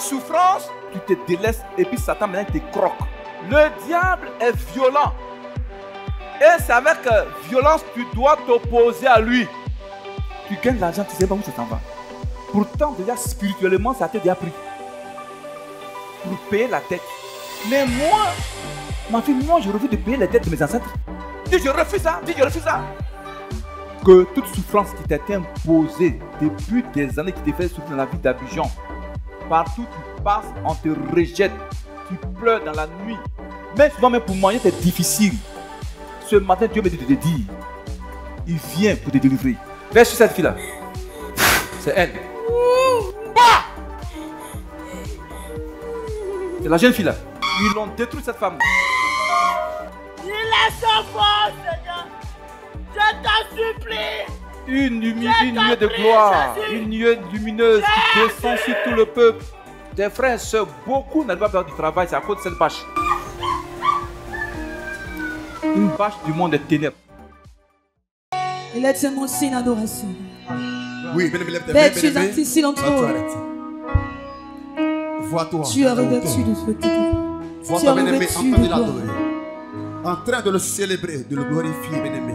souffrance, tu te délaisses et puis Satan maintenant te croque. Le diable est violent. Et c'est avec violence que tu dois t'opposer à lui. Tu gagnes l'argent, tu ne sais pas où ça s'en va. Pourtant, déjà spirituellement, ça t'a déjà pris. Pour payer la dette. Mais moi, ma fille, moi, je refuse de payer les dettes de mes ancêtres. Dis, je refuse ça. Dis, je refuse ça. Que toute souffrance qui t'a été imposée depuis des années, qui te fait souffrir dans la vie d'Abidjan, partout où tu passes, on te rejette. Tu pleures dans la nuit. Même souvent, même pour manger, c'est difficile. Ce matin, Dieu me dit de te dire, il vient pour te délivrer. Viens sur cette fille-là. C'est elle. Bah! C'est la jeune fille-là. Ils l'ont détruit, cette femme. Il est sans force, Seigneur. Je t'en supplie. Une nuée de gloire, une nuée lumineuse qui descend sur tout le peuple. Tes frères et sœurs, beaucoup n'arrivent pas à faire du travail, c'est à cause de cette bâche. Une bâche du monde des ténèbres. Il est mon signe d'adoration. Oui, lève tes mains. Tu es ici dans toi. Vois-toi. Tu es revêtu de feu. Vois-toi, bien-aimé, en train de l'adorer. En train de le célébrer, de le glorifier, bien-aimé.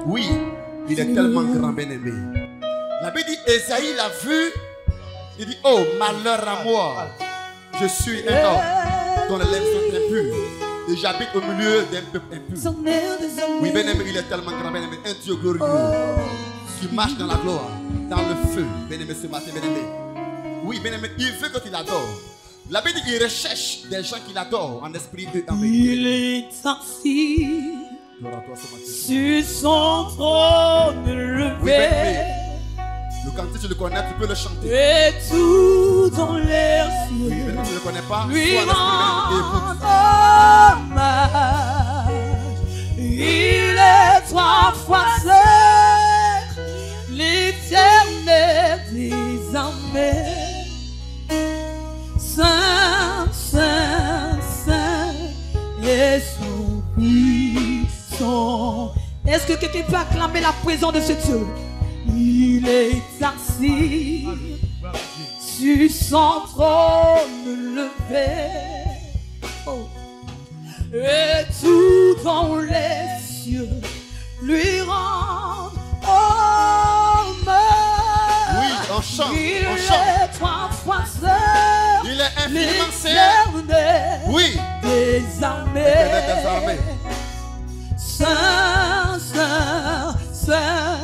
Oui, il est tellement grand, bien-aimé. La Bible dit, Esaïe l'a vu. Il dit, oh, malheur à moi. Je suis un homme dont les lèvres sont impures. Et j'habite au milieu d'un peuple impur. Oui, bien-aimé, il est tellement grand, bien-aimé. Un Dieu glorieux qui marche dans la gloire, dans le feu. Bien-aimé, ce matin, bien-aimé. Oui, bien-aimé, il veut que tu l'adores. La Bible dit qu'il recherche des gens qui l'adorent en esprit et en vérité. Il est assis sur son trône levé. Oui, bien-aimé. Le cantique, tu le connais, tu peux le chanter. Et tout dans l'air cieux. Oui, mais tu ne le connais pas. Lui rend hommage. Il est trois fois saint, l'éternel des armées. Saint, Saint, Saint, et son puissant. Est-ce que quelqu'un peut acclamer la présence de ce Dieu? Il est assis sur son trône levé. Oh. Et tout dans les cieux lui rend hommage. Oui, on chante, il on chante. Est trois fois saint, il est infiniment saint. Oui, des armées. Saint, Saint, Saint.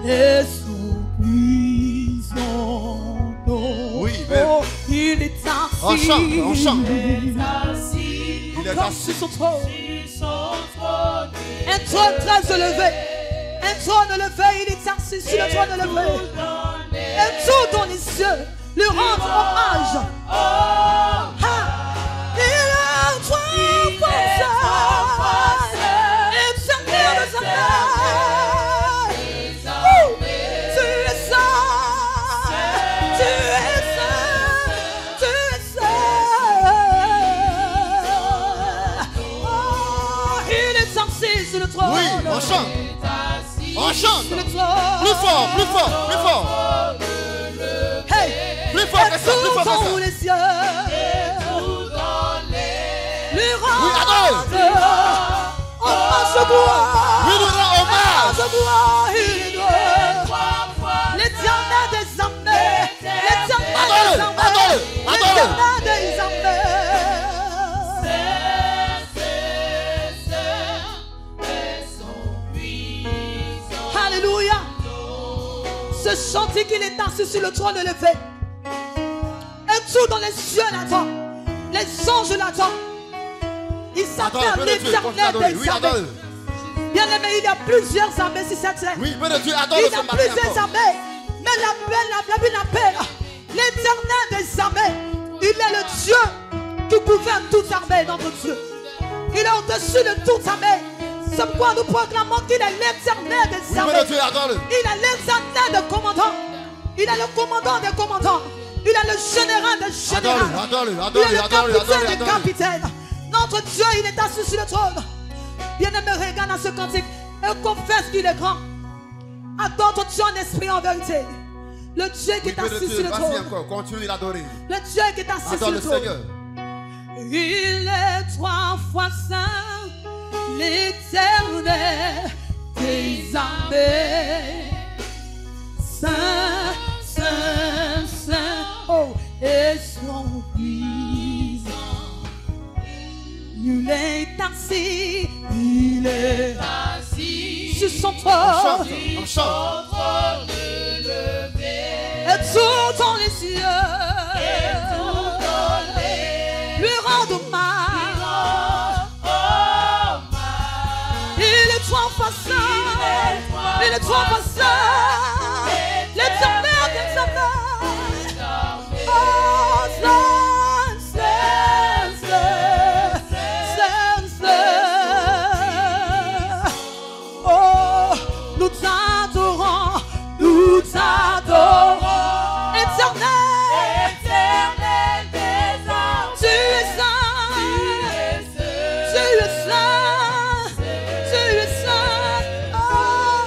Et son puissant nom. Oui, oh, il est assis. On chante, on chante. Il est assis. Il est assis sur son trône. Un trône très élevé. Un trône élevé. Il est assis sur le trône élevé. Et tout dans les cieux lui rend hommage. Il est trois fois saint. Éternel des armées. Oui, on chante. On chante. Plus fort, plus fort, plus fort. Hey, plus fort que ça, plus fort que ça. Les cieux. Lui oui, adore. Hommage gloire. Lui rend hommage. Gloire, il doit. L'éternel des armées. L'éternel des armées. L'éternel des armées. Alléluia. Ce chantier qu'il est assis sur le trône élevé. Et tout dans les cieux là-dedans. Les anges là-dedans. Il s'appelle l'éternel des armées. Bien aimé, il y a plusieurs armées sur cette terre. Oui, mais Dieu adore il y a plusieurs armées. Mais la Bible l'appelle l'éternel des armées. Il est le Dieu qui gouverne toute armée, notre Dieu. Il est au-dessus de toute armée. C'est pourquoi nous proclamons qu'il est l'éternel des armées. Oui, il est l'éternel des commandants. Il est le commandant des commandants. Il est le général des généraux. Il est le capitaine des capitaines. Notre Dieu, il est assis sur le trône. Bien-aimé, regarde à ce cantique et confesse qu'il est grand. Adore ton Dieu en esprit en vérité. Le Dieu qui est assis sur le Vas-y trône. encore, continue d'adorer. Le Dieu qui est assis sur Adore le le trône. Seigneur. Il est 3 fois saint, l'éternel des armées. Saint, saint, saint, oh, et son puissant. Il est assis, il est assis sur son On trône. chante. Et tout dans les cieux, lui rend hommage. Il est 3 fois saint, il est 3 fois saint, l'éternel des armées. Oh, saint, saint, saint, saint, saint. Oh, nous t'adorons, nous t'adorons. Éternel, éternel des armées. Tu es saint, tu es saint, tu es saint. Oh,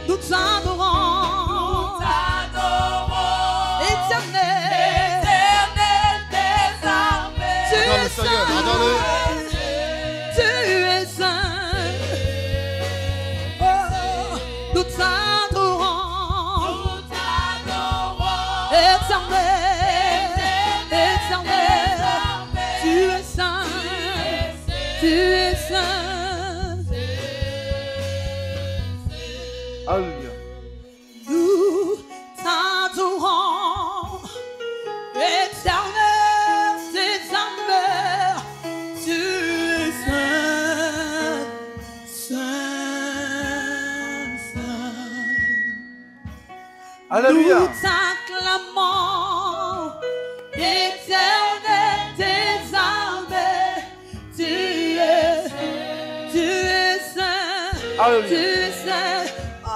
nous t'adorons, éternel, éternel des armées. Tu Adore le es Seigneur, saint, adore-le. tu es saint. Oh, nous t'adorons, éternel, éternel. Tu es saint, tu es saint. Alléluia. Nous t'adorons, éternel des armées. Tu es saint, saint, saint. Alléluia. Nous t'acclamons, éternel des armées. Tu es saint, Alléluia. tu es saint. Oh,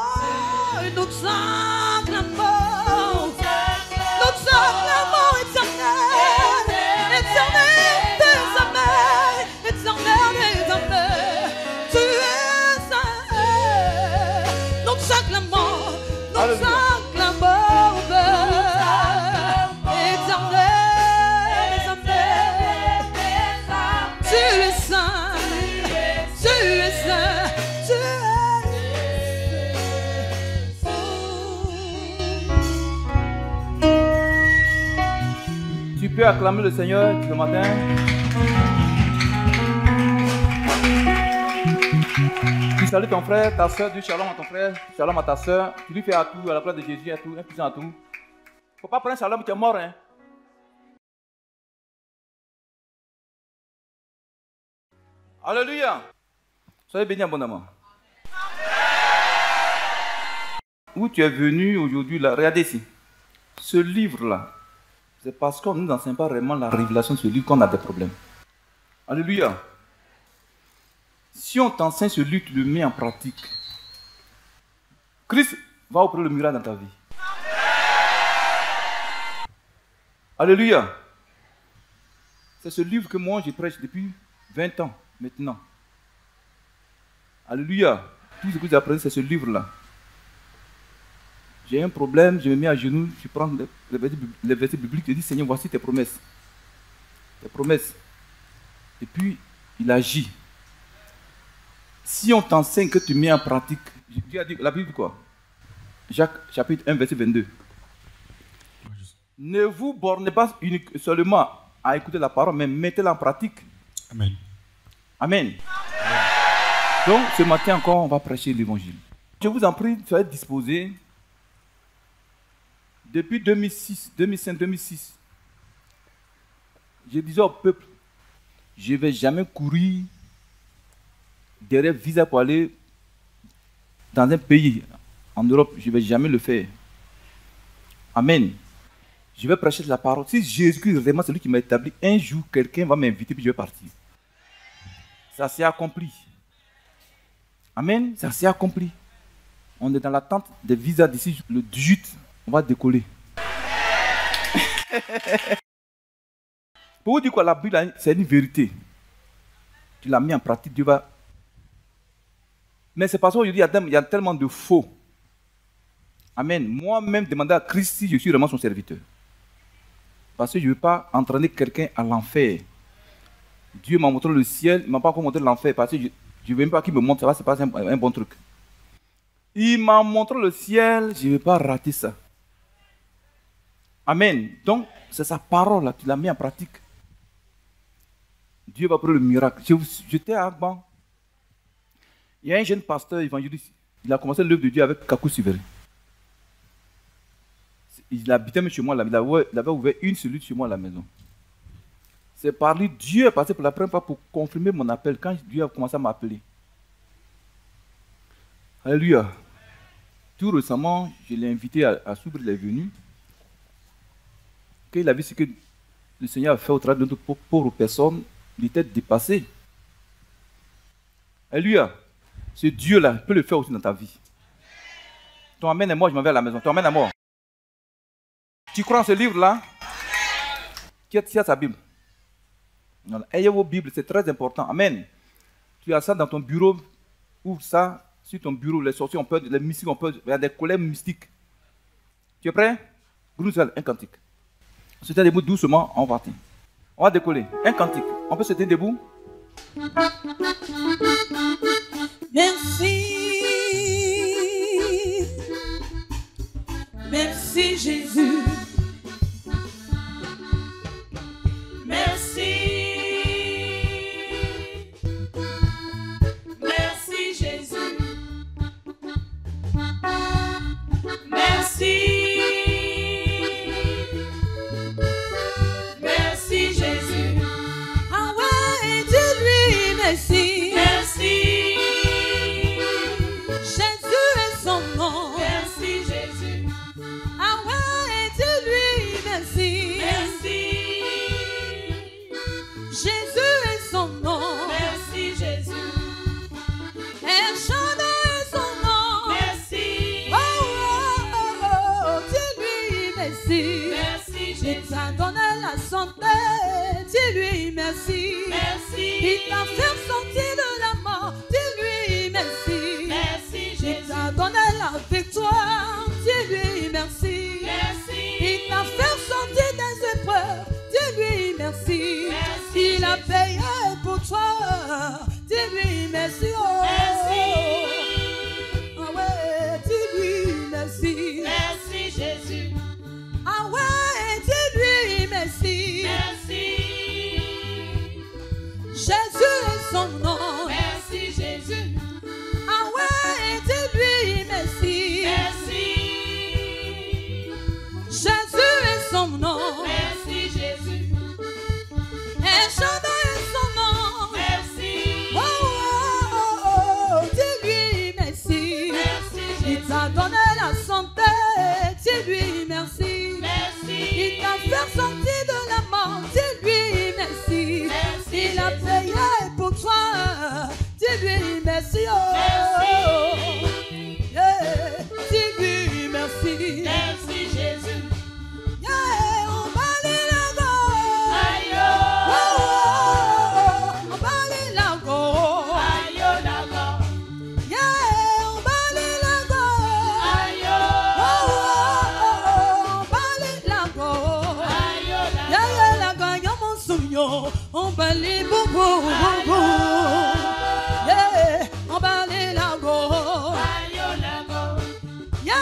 nous t'acclamons, éternel, éternel des armées, éternel des armées. Tu es saint, nous t'acclamons, nous Alléluia. t'acclamons. Tu peux acclamer le Seigneur ce matin. Tu salues ton frère, ta soeur, dis shalom à ton frère, shalom à ta soeur. Tu lui fais à tout, à la place de Jésus, à tout, un puissant à tout. Faut pas prendre shalom, tu es mort, hein. Alléluia. Soyez bénis abondamment. Où tu es venu aujourd'hui, là, regardez ici. Ce livre-là, c'est parce qu'on ne nous enseigne pas vraiment la révélation de ce livre qu'on a des problèmes. Alléluia. Si on t'enseigne ce livre, tu le mets en pratique. Christ va opérer le miracle dans ta vie. Alléluia. C'est ce livre que moi je prêche depuis 20 ans maintenant. Alléluia. Tout ce que vous apprenez, c'est ce livre-là. J'ai un problème, je me mets à genoux, je prends les versets bibliques, je dis Seigneur, voici tes promesses. Tes promesses. Et puis, il agit. Si on t'enseigne que tu mets en pratique, Dieu a dit, la Bible dit quoi? Jacques chapitre 1, verset 22. Ne vous bornez pas seulement à écouter la parole, mais mettez-la en pratique. Amen. Amen. Donc, ce matin encore, on va prêcher l'évangile. Je vous en prie, soyez disposés. Depuis 2006, 2005, 2006, je disais au peuple, je ne vais jamais courir derrière visa pour aller dans un pays en Europe. Je ne vais jamais le faire. Amen. Je vais prêcher la parole. Si Jésus-Christ est vraiment celui qui m'a établi, un jour, quelqu'un va m'inviter puis je vais partir. Ça s'est accompli. Amen. Ça s'est accompli. On est dans l'attente des visas d'ici le 18. On va décoller. Pour vous dire quoi, la Bible, c'est une vérité. Tu l'as mis en pratique, Dieu va. Mais c'est parce qu'aujourd'hui, il y a tellement de faux. Amen. Moi-même, demander à Christ si je suis vraiment son serviteur. Parce que je ne veux pas entraîner quelqu'un à l'enfer. Dieu m'a montré le ciel, il ne m'a pas encore montré l'enfer. Parce que je ne veux même pas qu'il me montre, ça, ce n'est pas un bon truc. Il m'a montré le ciel, je ne vais pas rater ça. Amen. Donc, c'est sa parole, là, tu l'as mis en pratique. Dieu va prendre le miracle. J'étais à Agban. Il y a un jeune pasteur évangéliste. Il a commencé l'œuvre de Dieu avec Kakou Siveri. Il habitait même chez moi, il avait ouvert une cellule chez moi à la maison. C'est par lui, Dieu est passé pour la première fois pour confirmer mon appel quand Dieu a commencé à m'appeler. Alléluia. Tout récemment, je l'ai invité à s'ouvrir, il est venu. Quand il a vu ce que le Seigneur a fait au travers de notre pauvre personne, il était dépassé. Alléluia. Ce Dieu-là peut le faire aussi dans ta vie. Ton amène à moi, je m'en vais à la maison. Ton amène à moi. Tu crois en ce livre-là? Qui a sa Bible? Ayez vos Bibles, c'est très important. Amen. Tu as ça dans ton bureau. Ouvre ça. Sur ton bureau, les sorciers ont peur, les mystiques ont peur. Il y a des colères mystiques. Tu es prêt? Groupe un cantique. Se tenir debout doucement, on va partir. On va décoller. Un cantique. On peut se tenir debout? Merci. Merci Jésus. Merci. Merci Jésus. Merci. Merci Jésus. Ah ouais, dis-lui merci. Merci. Jésus est son nom. Merci Jésus. Ah ouais, dis-lui merci. Merci. Jésus est son nom. Merci Jésus. El Shaddai est son nom. Merci. Oh, oh, oh, oh, dis-lui merci. Merci Jésus. Il t'a donné la santé. Dis-lui merci. Merci. Il t'a fait sortir de la mort. Dis-lui merci. Merci Jésus. Il t'a donné la victoire. Dis-lui merci. Merci. Il t'a fait sortir des épreuves. Dis-lui merci. Merci. Il a payé pour toi. Dis-lui merci. Oh. Merci. Ah ouais, dis-lui merci. Merci Jésus. Ah ouais, dis-lui merci. Merci. Jésus est son nom. Merci Jésus. Ah ouais, dis-lui merci. Merci. Jésus est son nom. Merci Jésus. El Shaddai est son nom. Merci. Oh, oh, oh, oh. Dis-lui merci. Merci. Il t'a donné la santé. Dis-lui merci. Merci. Il t'a fait sortir de la mort. Dis-lui merci. Merci. Il a payé pour toi. Dis-lui merci. Oh. Merci. Yeah. Dis-lui merci. Merci Jésus. Yeah. On va aller là-bas. Aïe. Oh, oh, oh. On va aller là-bas. Aïe là-bas. Yeah. On va aller là-bas. Aïe. Oh, oh, oh. On va aller là-bas. Aïe là-bas. Yeah, là-bas. Y'a mon souillon. On va aller bobo. Yeah. On va aller là-bas. Aïe là-bas. Yeah.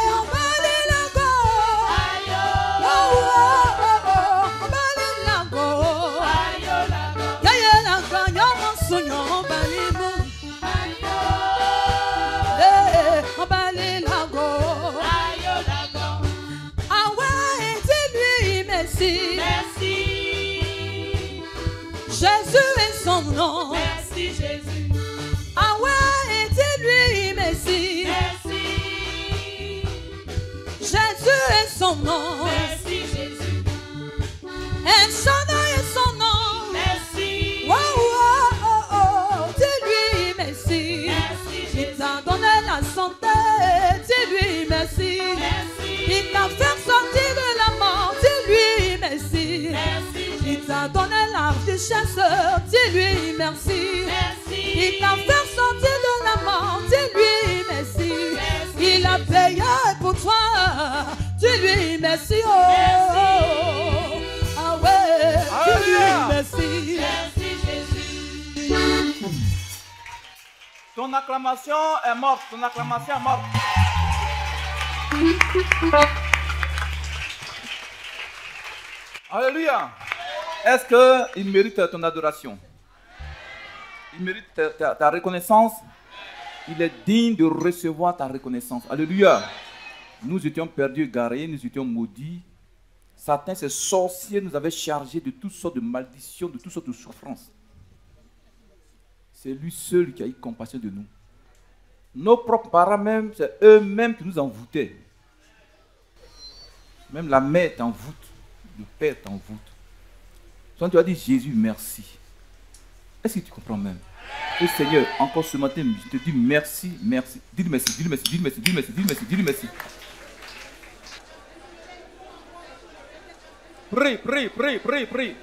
On va aller là-bas. Aïe. Oh, oh, oh, oh. On va aller là-bas. Aïe là-bas. Yeah, yeah, là-bas. Y'a mon souillon. On va aller bobo. Yeah. On va aller là-bas. Aïe là-bas. Ah ouais, dis-lui merci. Merci. Jésus est son nom. Merci Jésus. Ah ouais, dis-lui merci. Merci. Jésus est son nom. Merci Jésus. El Shaddai est son nom. Merci. Oh, oh, oh, oh. Dis-lui merci. Merci. Il t'a donné la santé. Dis-lui merci. Merci. Il t'a fait sortir de la mort. Dis-lui merci. Merci. Il t'a donné la richesse. Dis-lui merci. Merci. Il t'a fait sortir de la mort. Dis-lui merci. Merci. Il a payé pour toi. Dis-lui merci, oh. Ah ouais, dis-lui merci. Merci Jésus. Ton acclamation est morte. Ton acclamation est morte. Alléluia. Est-ce qu'il mérite ton adoration? Il mérite ta reconnaissance. Il est digne de recevoir ta reconnaissance. Alléluia. Nous étions perdus, égarés, nous étions maudits. Satan, ces sorciers, nous avait chargés de toutes sortes de malédictions, de toutes sortes de souffrances. C'est lui seul qui a eu compassion de nous. Nos propres parents même, c'est eux-mêmes qui nous envoûtaient. Même la mère t'envoûte, le père t'envoûte. Quand tu as dit Jésus, merci. Est-ce que tu comprends même? Et Seigneur, encore ce matin, je te dis merci, merci. Dis-lui merci, dis-lui merci, dis-lui merci, dis-lui merci, dis-lui merci, dis-lui merci. Prie, prie, prie, prie, prie.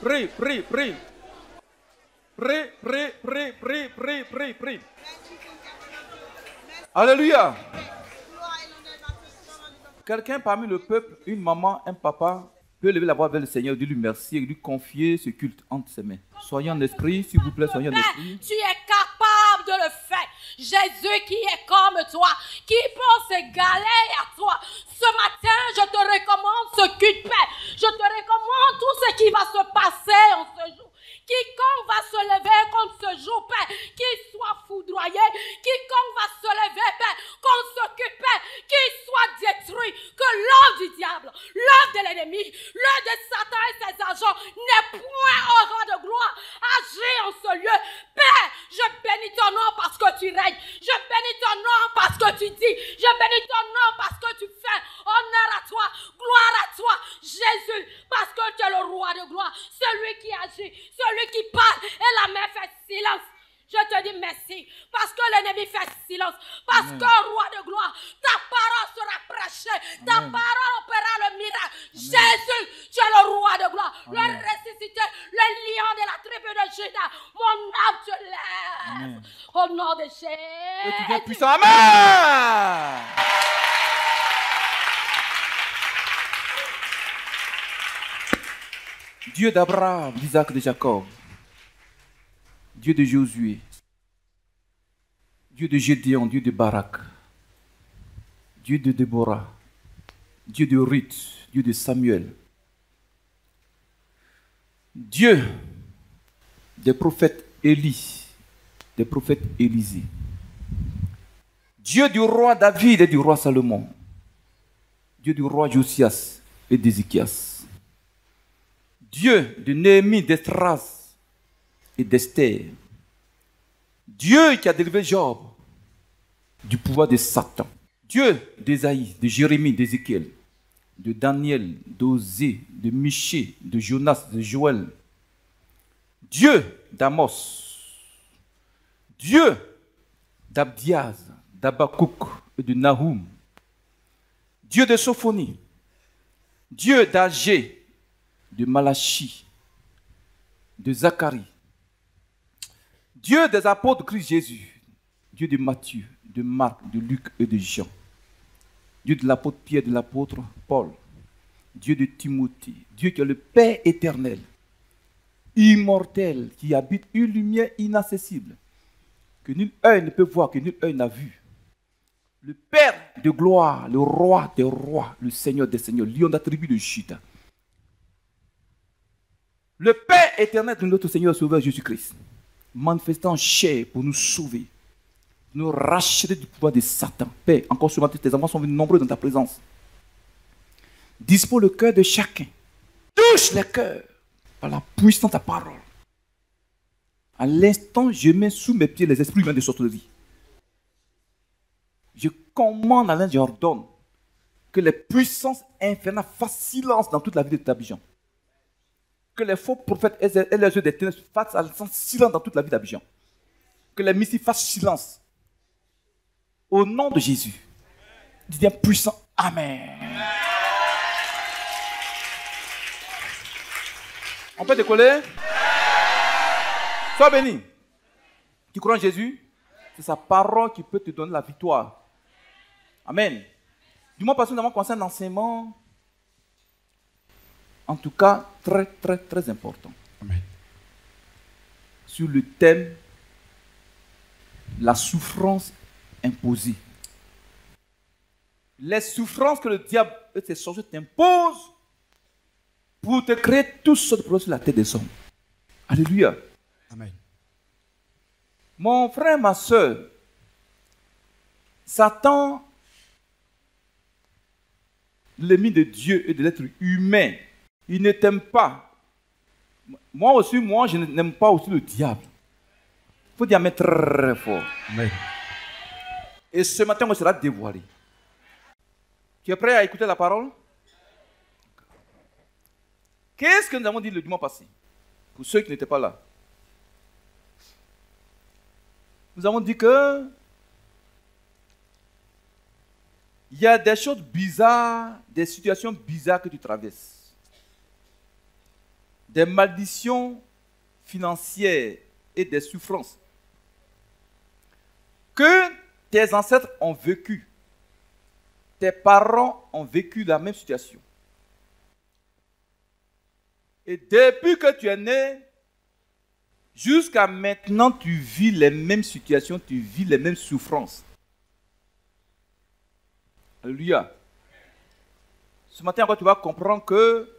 Prie, prie, prie. Prie, prie, prie, prie, prie, prie, prie. Alléluia. Quelqu'un parmi le peuple, une maman, un papa, peut lever la voix vers le Seigneur, dire lui merci et lui confier ce culte entre ses mains. Soyez en esprit, s'il vous plaît, soyez en esprit. Tu es capable de le faire. Jésus qui est comme toi, qui pense égaler à toi. Ce matin, je te recommande ce culte, Père. Je te recommande tout ce qui va se passer en ce jour. Quiconque va se lever contre ce jour, Père, qu'il soit foudroyé. Quiconque va se lever, Père, qu'on s'occupe, Père, qu'il soit détruit. Que l'œuvre du diable, l'œuvre de l'ennemi, l'œuvre de Satan et ses agents n'ait point au rang de gloire. Agis en ce lieu. Père, je bénis ton nom parce que tu règnes. Je bénis ton nom parce que tu dis. Je bénis ton nom parce que tu fais. Honneur à toi, gloire à toi, Jésus, parce que tu es le roi de gloire. Celui qui agit, celui qui parle et la main fait silence. Je te dis merci parce que l'ennemi fait silence. Parce que roi de gloire, ta parole sera prêchée. Ta parole opérera le miracle. Jésus, tu es le roi de gloire. Le ressuscité, le lion de la tribu de Juda. Mon âme te lève. Au nom de Jésus. Et tu es puissant. Amen. Dieu d'Abraham, d'Isaac, de Jacob. Dieu de Josué, Dieu de Gédéon, Dieu de Barak, Dieu de Déborah, Dieu de Ruth, Dieu de Samuel, Dieu des prophètes Élie, des prophètes Élisée, Dieu du roi David et du roi Salomon, Dieu du roi Josias et d'Ézéchias, Dieu de Néhémie, d'Estras et d'Esther. Dieu qui a délivré Job du pouvoir de Satan. Dieu d'Ésaïe, de Jérémie, d'Ézéchiel, de Daniel, d'Osée, de Michée, de Jonas, de Joël. Dieu d'Amos. Dieu d'Abdiaz, d'Abakouk et de Nahum. Dieu de Sophonie. Dieu d'Agé, de Malachie, de Zacharie. Dieu des apôtres de Christ Jésus, Dieu de Matthieu, de Marc, de Luc et de Jean. Dieu de l'apôtre Pierre, de l'apôtre Paul. Dieu de Timothée, Dieu qui est le Père éternel, immortel, qui habite une lumière inaccessible, que nul œil ne peut voir, que nul œil n'a vu. Le Père de gloire, le roi des rois, le Seigneur des seigneurs, lion de la tribu de Juda. Le Père éternel de notre Seigneur Sauveur Jésus-Christ, manifestant en chair pour nous sauver, nous racheter du pouvoir de Satan. Père, encore ce matin, tes enfants sont venus nombreux dans ta présence. Dispose le cœur de chacun. Touche les cœurs par la puissance de ta parole. À l'instant, je mets sous mes pieds les esprits humains de sorcellerie. Je commande à l'un, j'ordonne que les puissances infernales fassent silence dans toute la vie de d'Abidjan. Que les faux prophètes et les yeux des ténèbres fassent silence dans toute la vie d'Abidjan. Que les mystiques fassent silence. Au nom de Jésus. Dis bien puissant. Amen. On peut décoller? Sois béni. Tu crois en Jésus? C'est sa parole qui peut te donner la victoire. Amen. Dimanche passé, nous avons commencé un enseignement, en tout cas très, très, très important. Amen. Sur le thème la souffrance imposée. Les souffrances que le diable et ses sorciers t'imposent pour te créer toutes sortes de problèmes sur la tête des hommes. Alléluia. Amen. Mon frère, ma soeur, Satan, l'ennemi de Dieu et de l'être humain, il ne t'aime pas. Moi aussi, je n'aime pas aussi le diable. Il faut dire mais très fort. Amen. Et ce matin, on sera dévoilé. Tu es prêt à écouter la parole? Qu'est-ce que nous avons dit le dimanche passé? Pour ceux qui n'étaient pas là. Nous avons dit que il y a des choses bizarres, des situations bizarres que tu traverses. Des malédictions financières et des souffrances que tes ancêtres ont vécues. Tes parents ont vécu la même situation. Et depuis que tu es né, jusqu'à maintenant, tu vis les mêmes situations, tu vis les mêmes souffrances. Alléluia. Ce matin encore, tu vas comprendre que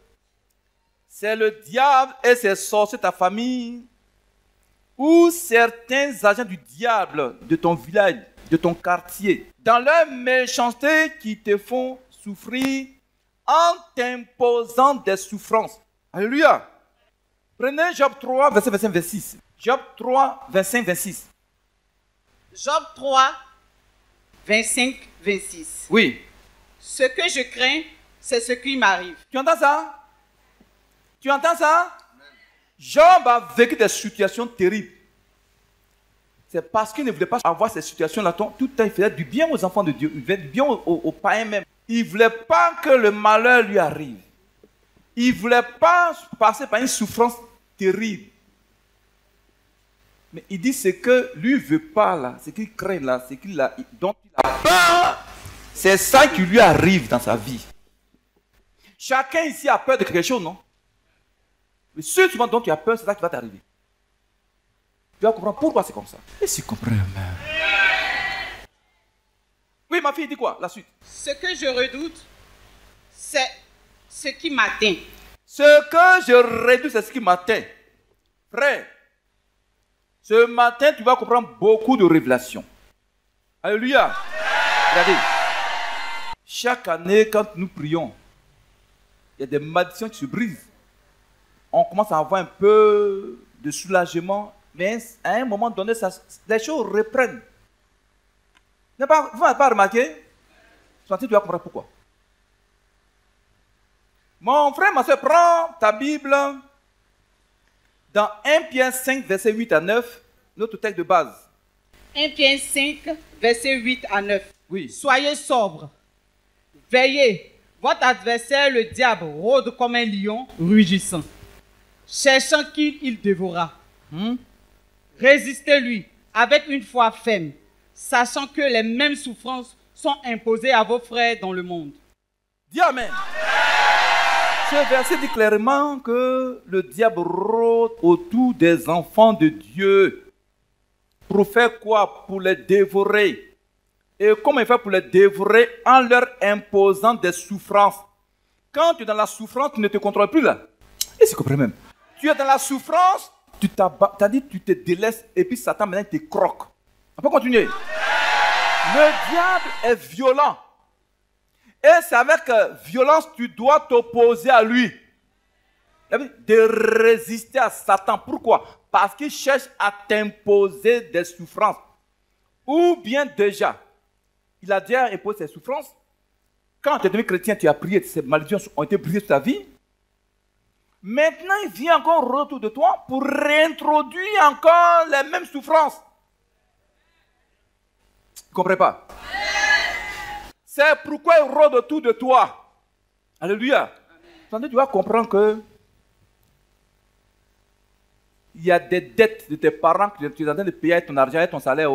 c'est le diable et ses sorciers, ta famille, ou certains agents du diable de ton village, de ton quartier, dans leur méchanceté qui te font souffrir en t'imposant des souffrances. Alléluia. Prenez Job 3, verset 25, 26. Job 3, 25, 26. Job 3, 25, 26. Oui. Ce que je crains, c'est ce qui m'arrive. Tu entends ça? Tu entends ça? Job a vécu des situations terribles. C'est parce qu'il ne voulait pas avoir ces situations-là. Tout le temps, il faisait du bien aux enfants de Dieu. Il faisait du bien aux païens même. Il ne voulait pas que le malheur lui arrive. Il ne voulait pas passer par une souffrance terrible. Mais il dit ce que lui ne veut pas là, ce qu'il craint là, ce dont il a peur, c'est ça qui lui arrive dans sa vie. Chacun ici a peur de quelque chose, non? Mais ce dont tu as peur, c'est ça qui va t'arriver. Tu vas comprendre pourquoi c'est comme ça. Et si tu comprends, même. Oui, ma fille, dis quoi? La suite. Ce que je redoute, c'est ce qui m'atteint. Ce que je redoute, c'est ce qui m'atteint. Frère, ce matin, tu vas comprendre beaucoup de révélations. Alléluia. Regardez. Chaque année, quand nous prions, il y a des malédictions qui se brisent. On commence à avoir un peu de soulagement, mais à un moment donné, les choses reprennent. Vous n'avez pas remarqué? Tu vas comprendre pourquoi. Mon frère, ma soeur, prends ta Bible dans 1 Pierre 5, verset 8 à 9, notre texte de base. 1 Pierre 5, verset 8 à 9. Oui. Soyez sobres. Veillez. Votre adversaire, le diable, rôde comme un lion rugissant, cherchant qui il dévorera. Résistez-lui avec une foi ferme, sachant que les mêmes souffrances sont imposées à vos frères dans le monde. Dis Amen. Ce verset dit clairement que le diable rôde autour des enfants de Dieu. Pour faire quoi? Pour les dévorer. Et comment il fait pour les dévorer? En leur imposant des souffrances. Quand tu es dans la souffrance, tu ne te contrôles plus là. Et c'est compris même. Tu es dans la souffrance, tu te délaisses et puis Satan maintenant te croque. On peut continuer. Le diable est violent. Et c'est avec violence que tu dois t'opposer à lui. De résister à Satan. Pourquoi? Parce qu'il cherche à t'imposer des souffrances. Ou bien déjà, il a déjà imposé ses souffrances. Quand tu es devenu chrétien, tu as prié, ces malédictions ont été brisées sur ta vie. Maintenant, il vient encore autour de toi pour réintroduire encore les mêmes souffrances. Tu ne comprends pas? C'est pourquoi il rôde autour de toi. Alléluia. Tu dois comprendre que il y a des dettes de tes parents que tu es en train de payer avec ton argent et ton salaire.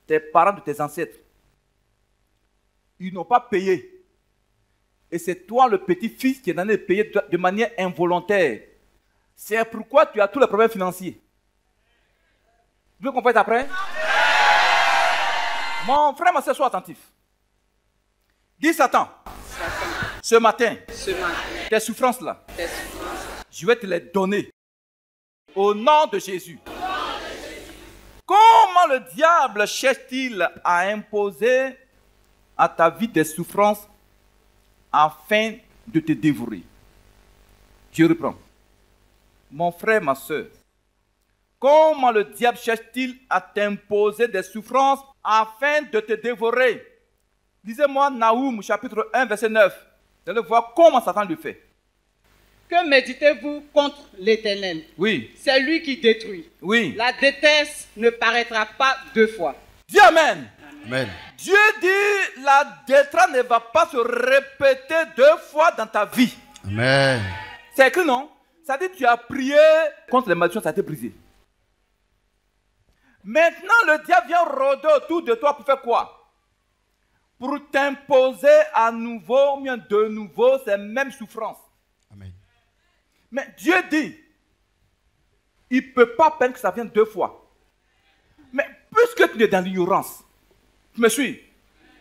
Tes parents de tes ancêtres. ils n'ont pas payé. Et c'est toi, le petit-fils, qui est en train de payer de manière involontaire. C'est pourquoi tu as tous les problèmes financiers. Vous voulez qu'on fasse après? Mon frère, ma soeur, sois attentif. Dis Satan, ce matin, tes souffrances là, je vais te les donner. Au nom de Jésus. Comment le diable cherche-t-il à imposer à ta vie des souffrances afin de te dévorer? Je reprends. Mon frère, ma soeur, comment le diable cherche-t-il à t'imposer des souffrances afin de te dévorer? Lisez-moi Naoum, chapitre 1, verset 9. Vous allez voir comment Satan le fait. Que méditez-vous contre l'Éternel? Oui. C'est lui qui détruit. Oui. La détresse ne paraîtra pas deux fois. Dis Amen. Amen. Dieu dit, la détresse ne va pas se répéter deux fois dans ta vie. Amen. C'est écrit, non? Ça dit, tu as prié contre les malédictions, ça a été brisé. Maintenant, le diable vient rôder autour de toi pour faire quoi? Pour t'imposer à nouveau, bien de nouveau, ces mêmes souffrances. Amen. Mais Dieu dit, il ne peut pas permettre que ça vienne deux fois. Mais puisque tu es dans l'ignorance, tu me suis,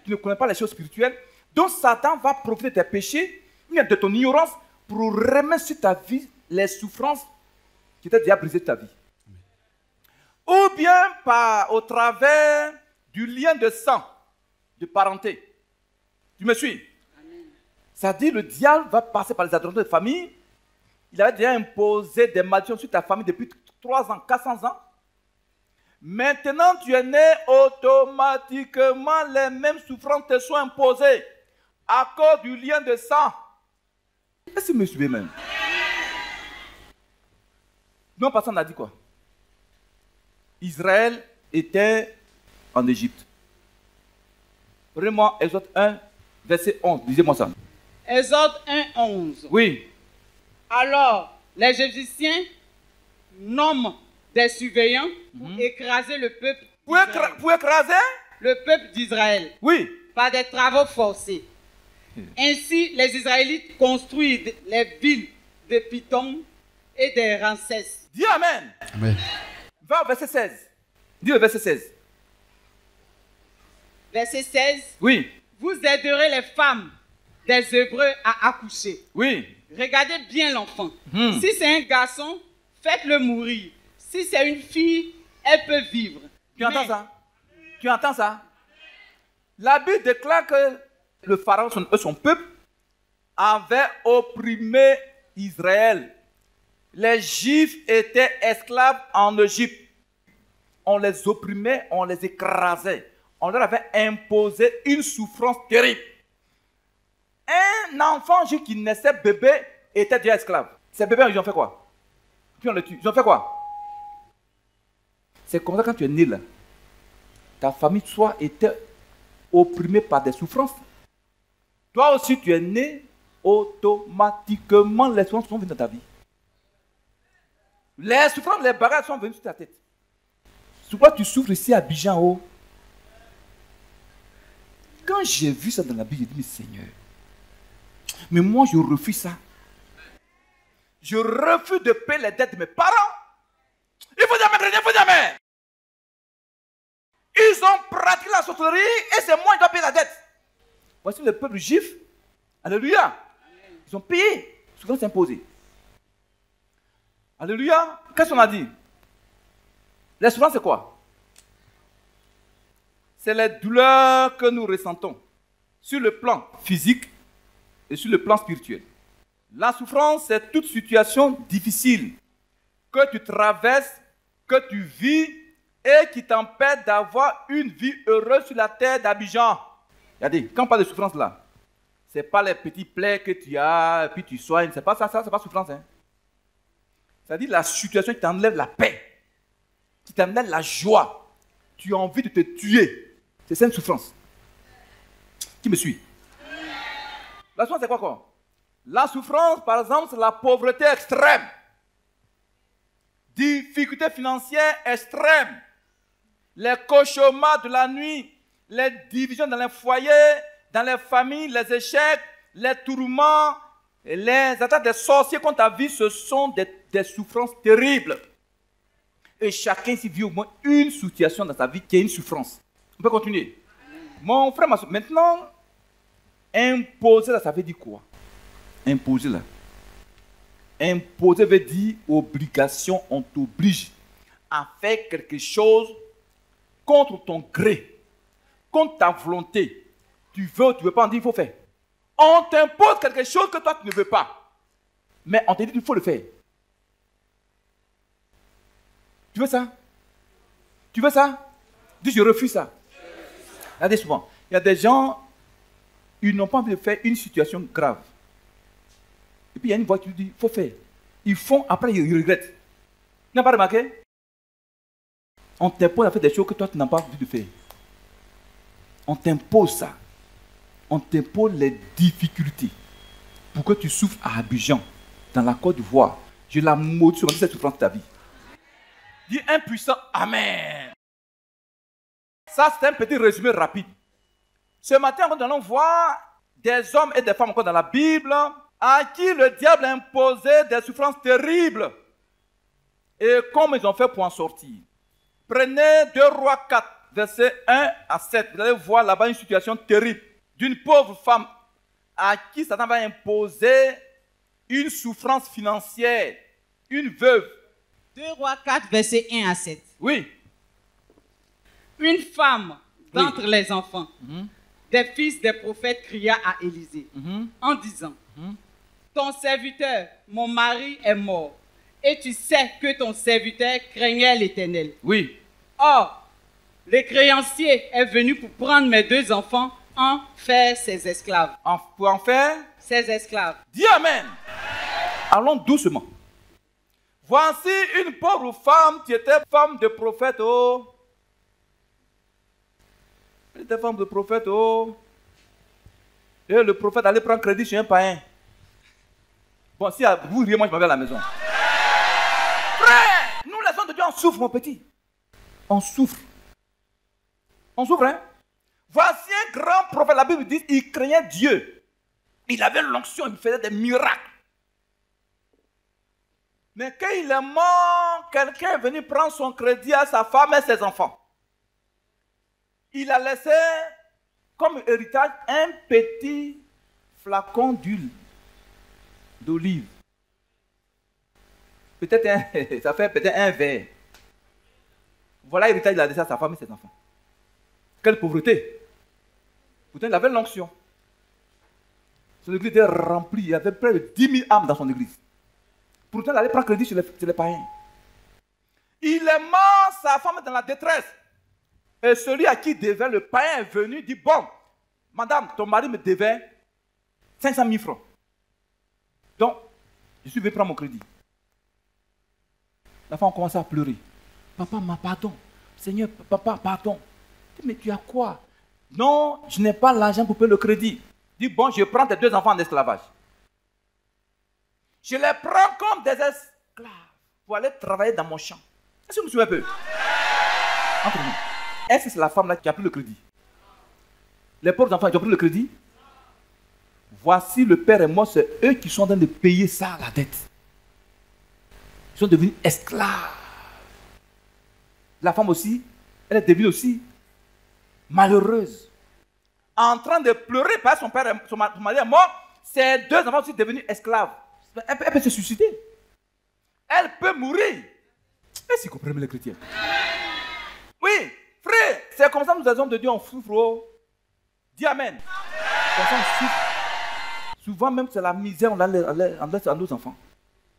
tu ne connais pas les choses spirituelles, donc Satan va profiter de tes péchés, de ton ignorance, pour remettre sur ta vie les souffrances qui t'ont déjà brisé ta vie. Ou bien au travers du lien de sang, de parenté. Tu me suis? Ça dit, le diable va passer par les adresses de famille. Il avait déjà imposé des malédictions sur ta famille depuis 3 ans, 400 ans. Maintenant, tu es né, automatiquement, les mêmes souffrances te sont imposées à cause du lien de sang. Est-ce que vous me suivez même? Non, personne n'a dit quoi? Israël était en Égypte. Prenez-moi Exode 1, verset 11. Lisez-moi ça. Exode 1, 11. Oui. Alors, les Égyptiens nomment des surveillants pour écraser le peuple d'Israël. Pour écraser? Le peuple d'Israël. Oui. Par des travaux forcés. Ainsi, les Israélites construisent les villes de Python et des Ramsès. Dis Amen. Amen. Va au verset 16. Dis le verset 16. Verset 16. Oui. Vous aiderez les femmes des Hébreux à accoucher. Oui. Regardez bien l'enfant. Si c'est un garçon, faites-le mourir. Si c'est une fille, elle peut vivre. Tu entends ça? Tu entends ça? La Bible déclare que le pharaon, son peuple, avait opprimé Israël. Les Juifs étaient esclaves en Égypte. On les opprimait, on les écrasait. On leur avait imposé une souffrance terrible. Un enfant juif qui naissait bébé était déjà esclave. Ces bébés, ils ont fait quoi? Puis on le tue. Ils ont fait quoi? C'est comme ça quand tu es né là. Ta famille, soit était opprimée par des souffrances. Toi aussi, tu es né, automatiquement, les souffrances sont venues dans ta vie. Les souffrances, les barrages sont venus sur ta tête. C'est pourquoi tu souffres ici à Abidjan haut. Quand j'ai vu ça dans la Bible, j'ai dit, mais Seigneur, mais moi je refuse ça. Je refuse de payer les dettes de mes parents. Il faut jamais créer, il faut jamais. Ils ont pratiqué la sorcellerie et c'est moi qui dois payer la dette. Voici le peuple juif. Alléluia. Ils ont payé. Souvent c'est imposé. Alléluia. Qu'est-ce qu'on a dit? Les souffrances c'est quoi? C'est les douleurs que nous ressentons sur le plan physique et sur le plan spirituel. La souffrance, c'est toute situation difficile que tu traverses, que tu vis et qui t'empêche d'avoir une vie heureuse sur la terre d'Abidjan. Regardez, quand on parle de souffrance là, ce n'est pas les petits plaies que tu as et puis tu soignes, c'est pas ça, c'est pas souffrance. Hein. C'est-à-dire la situation qui t'enlève la paix, qui t'enlève la joie. Tu as envie de te tuer. C'est ça une souffrance. Qui me suit? La souffrance, c'est quoi? La souffrance, par exemple, c'est la pauvreté extrême. Difficulté financière extrême. Les cauchemars de la nuit, les divisions dans les foyers, dans les familles, les échecs, les tourments, les attaques des sorciers contre ta vie, ce sont des souffrances terribles. Et chacun ici vit au moins une situation dans sa vie qui est une souffrance. On peut continuer. Mon frère, ma soeur, maintenant, imposer là, ça veut dire quoi? Imposer là. Imposer veut dire obligation, on t'oblige à faire quelque chose contre ton gré, contre ta volonté. Tu veux ou tu ne veux pas, on dit il faut faire. On t'impose quelque chose que toi tu ne veux pas. Mais on te dit qu'il faut le faire. Tu veux ça? Tu veux ça? Dis je refuse ça. Regardez souvent, il y a des gens, ils n'ont pas envie de faire une situation grave. Et puis il y a une voix qui lui dit, il faut faire. Ils font, après ils regrettent. Tu n'as pas remarqué? On t'impose à faire des choses que toi tu n'as pas envie de faire. On t'impose ça. On t'impose les difficultés pour que tu souffres à Abidjan, dans la Côte d'Ivoire. Je la maudis sur cette souffrance de ta vie. Dis impuissant, Amen. Ça, c'est un petit résumé rapide. Ce matin, nous allons voir des hommes et des femmes encore dans la Bible à qui le diable a imposé des souffrances terribles. Et comment ils ont fait pour en sortir. Prenez 2 Rois 4, versets 1 à 7. Vous allez voir là-bas une situation terrible d'une pauvre femme à qui Satan va imposer une souffrance financière, une veuve. 2 Rois 4, versets 1 à 7. Oui. Une femme d'entre les enfants des fils des prophètes cria à Élisée en disant, ton serviteur, mon mari est mort, et tu sais que ton serviteur craignait l'Éternel. Oui. Or, le créancier est venu pour prendre mes 2 enfants, en faire ses esclaves. Pour en faire ses esclaves. Dis Amen. Allons doucement. Voici une pauvre femme qui était femme de prophète. Oh. Elle était femme de prophète. Oh. Et le prophète allait prendre crédit chez un païen. Bon, si vous riez, moi je m'en vais à la maison. Frère, nous les hommes de Dieu, on souffre, mon petit. On souffre. On souffre, hein? Voici un grand prophète, la Bible dit, il craignait Dieu. Il avait l'onction, il faisait des miracles. Mais quand il est mort, quelqu'un est venu prendre son crédit à sa femme et ses enfants. Il a laissé comme héritage un petit flacon d'huile d'olive. Peut-être ça fait peut-être un verre. Voilà l'héritage qu'il a laissé à sa femme et ses enfants. Quelle pauvreté! Pourtant, il avait l'onction. Son église était remplie. Il y avait près de 10 000 âmes dans son église. Pourtant, il allait prendre crédit sur les païens. Il est mort, sa femme est dans la détresse. Et celui à qui il devait, le païen est venu, dit, bon, madame, ton mari me devait 500 000 francs. Donc, je suis venu prendre mon crédit. La femme a commencé à pleurer. Papa, pardon. Seigneur, papa, pardon. Mais tu as quoi? Non, je n'ai pas l'argent pour payer le crédit. Dis, bon, je prends tes 2 enfants en esclavage. Je les prends comme des esclaves pour aller travailler dans mon champ. Est-ce que vous me suivez un peu? Entre nous. Est-ce que c'est la femme là qui a pris le crédit? Les pauvres enfants qui ont pris le crédit? Voici le père et moi, c'est eux qui sont en train de payer ça, la dette. Ils sont devenus esclaves. La femme aussi, elle est devenue aussi malheureuse. En train de pleurer parce que son mari est mort, ses 2 enfants sont devenus esclaves. Elle peut se suicider. Elle peut mourir. Est-ce que vous comprenez les chrétiens? Oui, frère, c'est comme ça que nous, les hommes de Dieu, on souffre. Oh. Dis Amen. Comme ça, on souffre. Souvent même, c'est la misère, on laisse à nos enfants.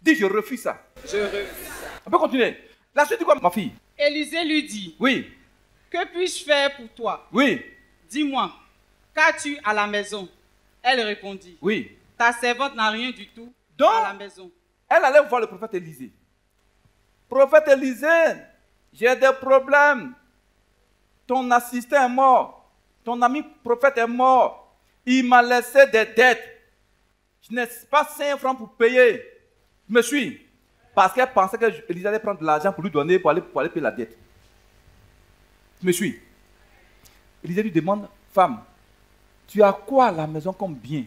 Dis, je refuse ça. Je refuse ça. On peut continuer. La suite, quoi, ma fille? Élisée lui dit, oui. Que puis-je faire pour toi? Oui. Dis-moi, qu'as-tu à la maison? Elle répondit, oui. Ta servante n'a rien du tout donc, à la maison. Elle allait voir le prophète Élisée. Prophète Élisée, j'ai des problèmes. Ton assistant est mort. Ton ami prophète est mort. Il m'a laissé des dettes. Je n'ai pas 5 francs pour payer. Je me suis. Parce qu'elle pensait qu'Élisée allait prendre de l'argent pour lui donner, pour aller payer la dette. Je me suis. Élisée lui demande, femme, tu as quoi à la maison comme bien?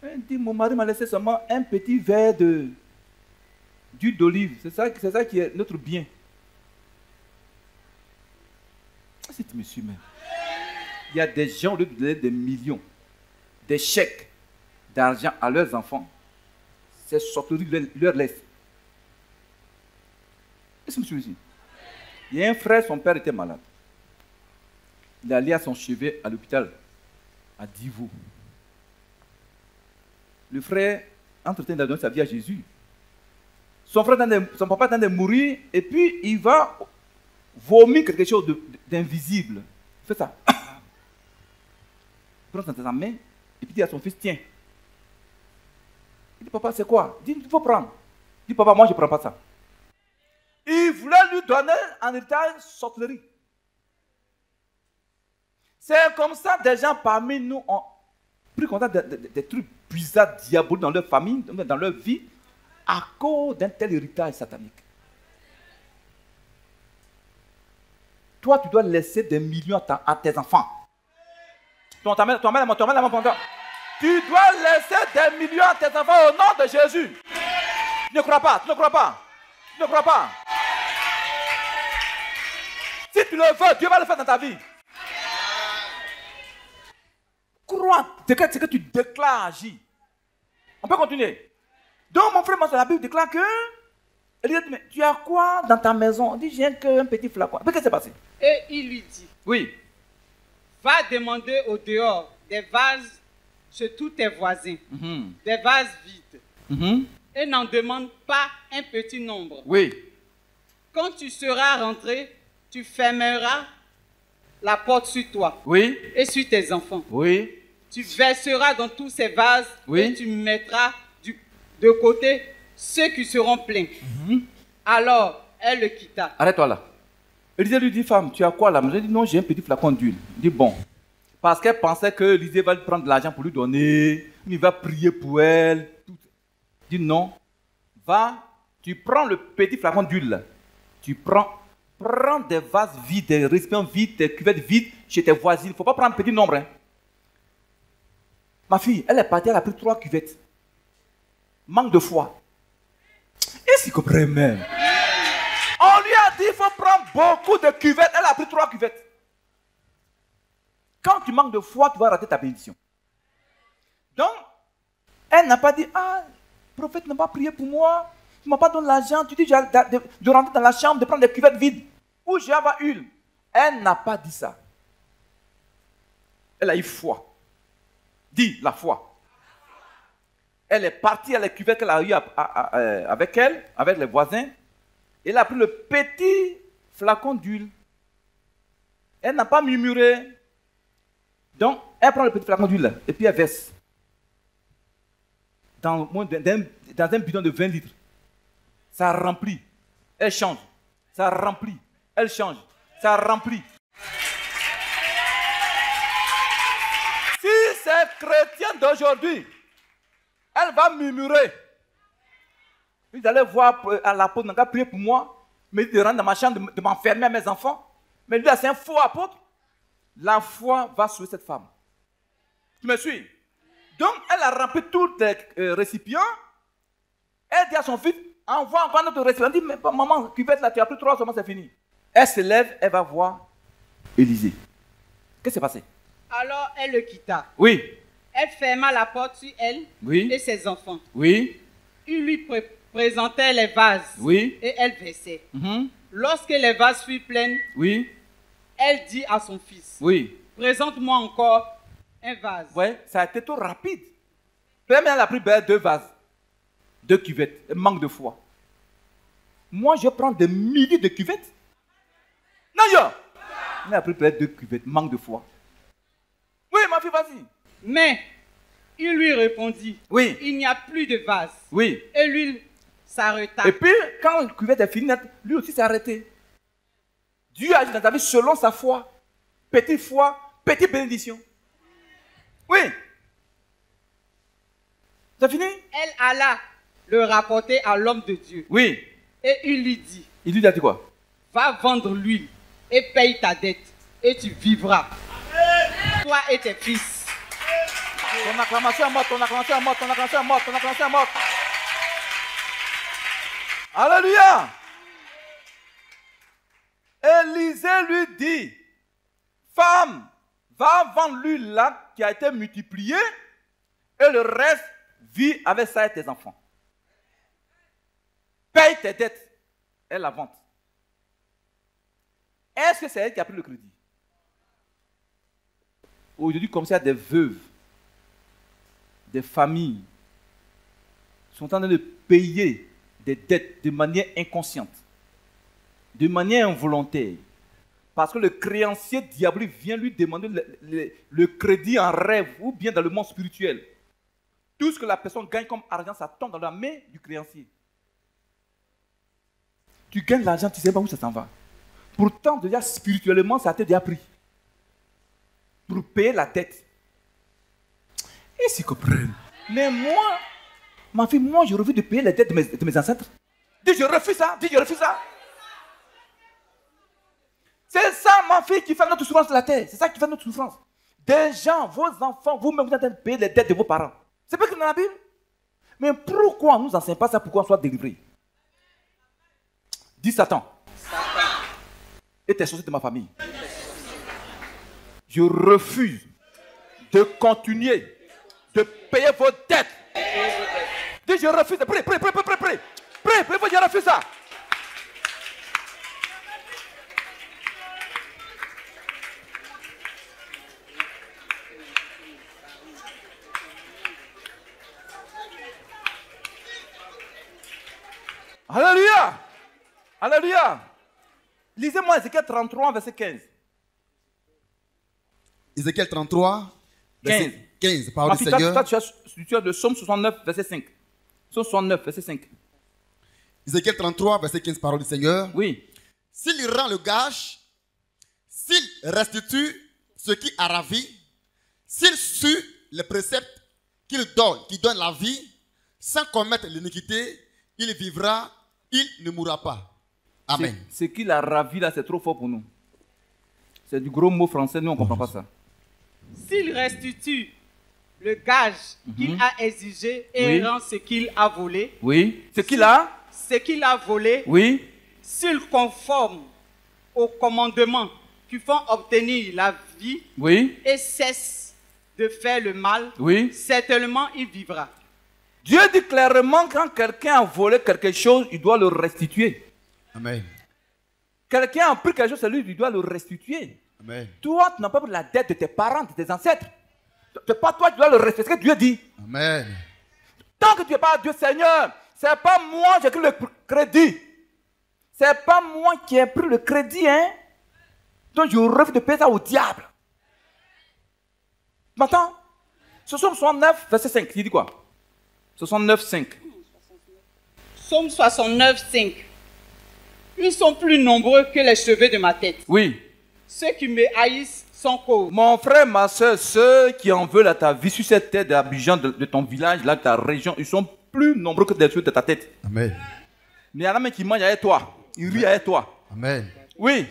Il dit, mon mari m'a laissé seulement un petit verre d'huile d'olive. C'est ça qui est notre bien. C'est monsieur même. Il y a des gens, au lieu de donner des millions, des chèques d'argent à leurs enfants, c'est sorterie leur laisse. Est-ce que monsieur me suit? Il y a un frère, son père était malade. Il est allé à son chevet à l'hôpital, à Divo. Le frère, entre-temps, il a donné sa vie à Jésus. Son papa est en train de mourir, et puis il va vomir quelque chose d'invisible. Il fait ça. Il prend sa main, et puis il dit à son fils, tiens. Il dit, papa, c'est quoi? Il dit, il faut prendre. Il dit, papa, moi, je ne prends pas ça. Il voulait lui donner en héritage sorcellerie. C'est comme ça, des gens parmi nous ont pris contact des trucs bizarres, diaboliques dans leur famille, dans leur vie, à cause d'un tel héritage satanique. Toi, tu dois laisser des millions à tes enfants. Tu dois laisser des millions à tes enfants au nom de Jésus. Tu ne crois pas, tu ne crois pas, tu ne crois pas. Si tu le veux, Dieu va le faire dans ta vie. Crois, ce que tu déclares, agis. On peut continuer. Donc, mon frère, la Bible déclare que. Elle dit, mais tu as quoi dans ta maison? Il dit, j'ai qu'un petit flacon. Qu'est-ce qui s'est passé? Et il lui dit, oui. Va demander au dehors des vases chez tous tes voisins, des vases vides. Et n'en demande pas un petit nombre. Oui. Quand tu seras rentré, tu fermeras la porte sur toi, oui, et sur tes enfants. Oui. Tu verseras dans tous ces vases, oui, et tu mettras de côté ceux qui seront pleins. Alors, elle le quitta. Arrête-toi là. Élisée lui dit, femme, tu as quoi là? Elle dit, non, j'ai un petit flacon d'huile. Il dit, bon. Parce qu'elle pensait que Élisée va lui prendre de l'argent pour lui donner, il va prier pour elle. Tout. Il dit, non. Va, tu prends le petit flacon d'huile. Tu prends des vases vides, des récipients vides, des cuvettes vides chez tes voisines. Il ne faut pas prendre un petit nombre. Hein. Ma fille, elle est partie, elle a pris 3 cuvettes. Manque de foi. Et s'il comprend même. On lui a dit il faut prendre beaucoup de cuvettes. Elle a pris 3 cuvettes. Quand tu manques de foi, tu vas rater ta bénédiction. Donc, elle n'a pas dit, ah, le prophète n'a pas prié pour moi. Tu ne m'as pas donné l'argent. Tu dis de rentrer dans la chambre, de prendre des cuvettes vides. Où j'ai avoir huile. Elle n'a pas dit ça. Elle a eu foi. Dis la foi. Elle est partie à la cuvette qu'elle a eu avec elle, avec les voisins. Elle a pris le petit flacon d'huile. Elle n'a pas murmuré. Donc, elle prend le petit flacon d'huile et puis elle verse dans un bidon de 20 litres. Ça remplit. Elle change. Ça remplit. Elle change. Ça remplit. Si c'est chrétien d'aujourd'hui, elle va murmurer. Vous allez voir à l'apôtre, n'a qu'à prier pour moi, mais de rentrer dans ma chambre, de m'enfermer à mes enfants. Mais lui, c'est un faux apôtre. La foi va sur cette femme. Tu me suis? Donc, elle a rempli tous les récipients. Elle dit à son fils, envoie encore notre récipient. Elle dit, mais maman, cuvette là, tu as pris 3 seulement, c'est fini. Elle se lève, elle va voir Élisée. Qu'est-ce qui s'est passé? Alors, elle le quitta. Oui. Elle ferma la porte sur elle, oui, et ses enfants. Oui. Il lui présentait les vases. Oui. Et elle versait. Lorsque les vases furent pleins, oui, elle dit à son fils, oui, présente-moi encore un vase. Oui, ça a été trop rapide. Même elle a pris 2 vases, 2 cuvettes. Elle manque de foi. Moi, je prends des milliers de cuvettes. Non, yo. Elle a pris 2 cuvettes, manque de foi. Oui, ma fille, vas-y. Mais il lui répondit, oui, il n'y a plus de vase. Oui. Et lui s'arrêta. Et puis, quand le cuvette est fini, lui aussi s'est arrêté. Dieu agit dans ta vie selon sa foi. Petite foi, petite bénédiction. Oui. C'est fini? Elle alla le rapporter à l'homme de Dieu. Oui. Et il lui dit. Il lui a dit quoi? Va vendre l'huile et paye ta dette et tu vivras. Amen. toi et tes fils. Ton acclamation est morte, ton acclamation est morte, ton acclamation est morte, ton acclamation est morte. Alléluia. Élisée lui dit, femme, va vendre l'huile là qui a été multipliée et le reste, vis avec ça et tes enfants. Paye tes dettes et la vente. Est-ce que c'est elle qui a pris le crédit? Aujourd'hui, comme ça, des veuves, des familles sont en train de payer des dettes de manière inconsciente, de manière involontaire. Parce que le créancier diabolique vient lui demander le crédit en rêve ou bien dans le monde spirituel. Tout ce que la personne gagne comme argent, ça tombe dans la main du créancier. Tu gagnes l'argent, tu ne sais pas où ça s'en va. Pourtant, déjà spirituellement, ça t'a déjà pris. Pour payer la dette. Et s'ils comprennent. Mais moi, ma fille, moi, je refuse de payer les dettes de mes ancêtres. Dis, je refuse ça. Dis, je refuse ça. C'est ça, ma fille, qui fait notre souffrance de la terre. C'est ça qui fait notre souffrance. Des gens, vos enfants, vous-même, vous êtes en train de payer les dettes de vos parents. C'est pas que dans la Bible. Mais pourquoi on ne nous enseigne pas ça pour qu'on soit délivré? Dis Satan. Et tes sorciers de ma famille. Je refuse de continuer de payer vos dettes. Dis, je refuse. Prie, je refuse ça. Alléluia. Alléluia. Lisez-moi Ézéchiel 33, verset 15. Ézéchiel 33, verset 15. Parole du Seigneur. Seigneur. Tu as le psaume 69, verset 5. Psaume 69, verset 5. Ézéchiel 33, verset 15. Parole du Seigneur. Oui. S'il rend le gage, s'il restitue ce qui a ravi, s'il suit les préceptes qu'il donne, qui donne la vie, sans commettre l'iniquité, il vivra, il ne mourra pas. Amen. Ce qu'il a ravi là, c'est trop fort pour nous. C'est du gros mot français, nous on ne comprend pas ça. S'il restitue le gage qu'il a exigé et rend ce qu'il a volé. Oui. Ce qu'il a. Ce qu'il a volé. Oui. S'il conforme aux commandements qui font obtenir la vie. Oui. Et cesse de faire le mal. Oui. Certainement il vivra. Dieu dit clairement quand quelqu'un a volé quelque chose, il doit le restituer. Amen. Quelqu'un a pris quelque chose, c'est lui, il doit le restituer. Amen. Toi, tu n'as pas pris la dette de tes parents, de tes ancêtres. C'est pas toi qui dois le restituer. C'est ce que Dieu dit. Amen. Tant que tu n'es pas Dieu, Seigneur, c'est pas moi qui ai pris le crédit. C'est pas moi qui ai pris le crédit, hein. Donc je refuse de payer ça au diable. Maintenant, ce Psaume 69, verset 5, il dit quoi? 69, 5. Psaume 69, 5. Ils sont plus nombreux que les cheveux de ma tête. Oui. Ceux qui me haïssent sont cause. Mon frère, ma soeur, ceux qui en veulent à ta vie sur cette terre d'Abidjan, de ton village, là, de ta région, ils sont plus nombreux que les cheveux de ta tête. Amen. Mais il y en a même qui mangent avec toi. Ils rient avec toi. Amen. Oui.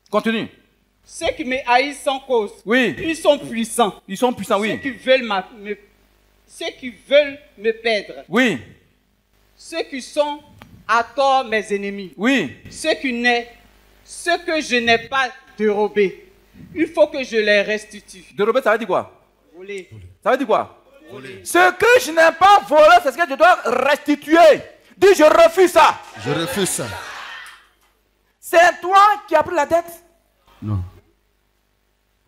Continue. Ceux qui me haïssent sont cause. Oui. Ils sont puissants. Ils sont puissants, oui. Ceux qui veulent me perdre. Oui. Ceux qui sont à tort mes ennemis. Oui. Ceux que je n'ai pas dérobé. Il faut que je les restitue. Dérober, ça veut dire quoi? Voler. Ça veut dire quoi? Voler. Ce que je n'ai pas volé, c'est ce que je dois restituer. Dis, je refuse ça. Je refuse ça. C'est toi qui as pris la dette? Non.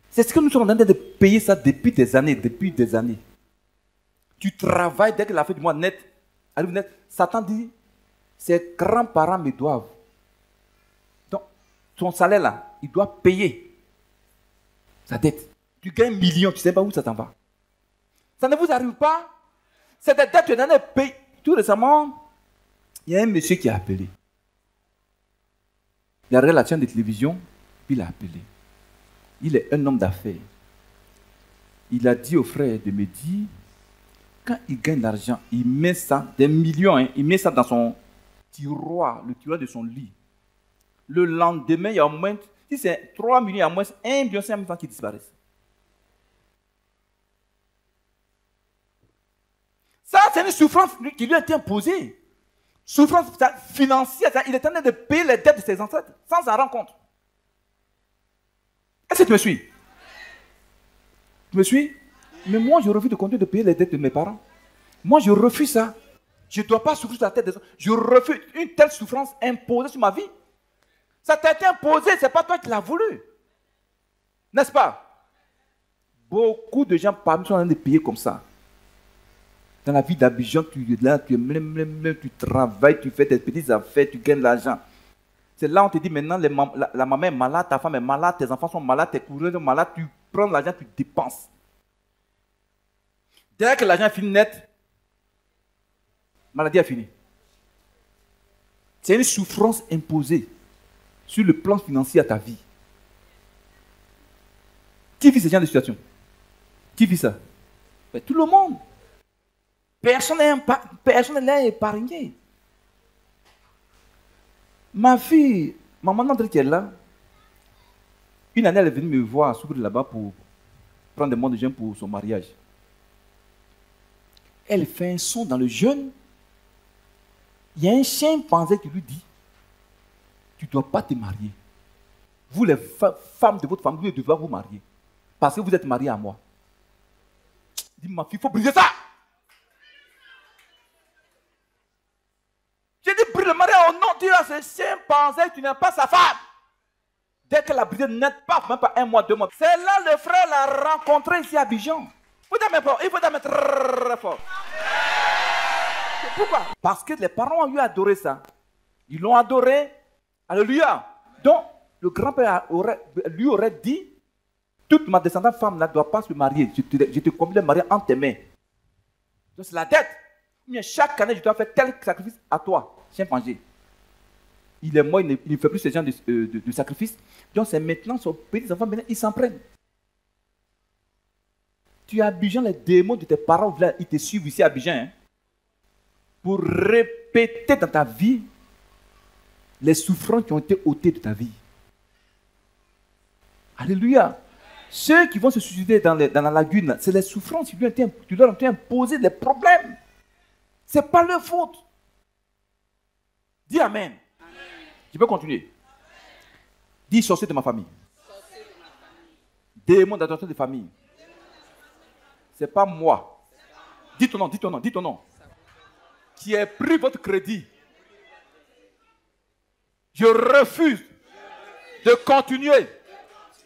C'est ce que nous sommes en train de payer ça depuis des années, Tu travailles dès que la fin du mois arrive net. Satan dit, ses grands-parents me doivent. Donc, ton salaire là, il doit payer sa dette. Tu gagnes 1 million, tu ne sais pas où ça t'en va. Ça ne vous arrive pas? C'est des dettes que tu as payées. Tout récemment, il y a un monsieur qui a appelé. Il a regardé la chaîne de télévision, puis il a appelé. Il est un homme d'affaires. Il a dit au frère de me dire, quand il gagne l'argent, il met ça, des millions, il met ça dans son tiroir, le tiroir de son lit. Le lendemain, il y a au moins Si c'est 3 millions à moins, 1,5 million francs qui disparaissent. Ça, c'est une souffrance qui lui a été imposée. Souffrance financière. Il est en train de payer les dettes de ses ancêtres sans s'en rendre compte. Est-ce que tu me suis? Tu me suis? Mais moi, je refuse de continuer de payer les dettes de mes parents. Moi, je refuse ça. Je ne dois pas souffrir sur la tête des autres. Je refuse une telle souffrance imposée sur ma vie. Ça t'a été imposé, ce n'est pas toi qui l'as voulu. N'est-ce pas? Beaucoup de gens parmi nous sont en train de payer comme ça. Dans la vie d'Abidjan, tu es là, tu travailles, tu fais tes petites affaires, tu gagnes de l'argent. C'est là où on te dit maintenant, la maman est malade, ta femme est malade, tes enfants sont malades, tes coureurs sont malades, tu prends l'argent, tu dépenses. Dès que l'argent est fini net, maladie est finie. C'est une souffrance imposée sur le plan financier à ta vie. Qui vit ce genre de situation? Qui vit ça? Ben, tout le monde. Personne n'est épargné. Ma fille, maman d'entre qui est là, une année elle est venue me voir s'ouvrir là-bas pour prendre des mois de jeûne pour son mariage. Elle fait un son dans le jeûne. Il y a un chimpanzé qui lui dit, tu ne dois pas te marier. Vous les femmes de votre famille, vous devez vous marier. Parce que vous êtes mariés à moi. Je dis, ma fille, il faut briser ça. J'ai dit, brise le mariage au nom de Dieu à ce chimpanzé, tu n'es pas sa femme. Dès qu'elle a brisé net, pas, même pas 1 mois, 2 mois. C'est là le frère l'a rencontré ici à Abidjan. Il faut mettre très fort. Pourquoi? Parce que les parents ont eu adoré ça. Ils l'ont adoré. Alléluia. Donc, le grand-père lui aurait dit, toute ma descendante femme ne doit pas se marier. Je te convie de marier entre tes mains. Donc, c'est la dette. Mais chaque année, je dois faire tel sacrifice à toi, chimpanzé. Il est mort, il ne fait plus ce genre de sacrifice. Donc, c'est maintenant son petit enfant, maintenant, ils s'en prennent. Tu es à Abidjan, les démons de tes parents, ils te suivent ici à Abidjan. Hein, pour répéter dans ta vie les souffrances qui ont été ôtées de ta vie. Alléluia. Ceux qui vont se suicider dans la lagune, c'est les souffrances qui leur ont imposé des problèmes. Ce n'est pas leur faute. Dis Amen. Tu peux continuer. Dis sorcier de ma famille. Démon d'adoration de famille. Ce n'est pas moi. Dis ton nom. Qui a pris votre crédit. Je refuse de continuer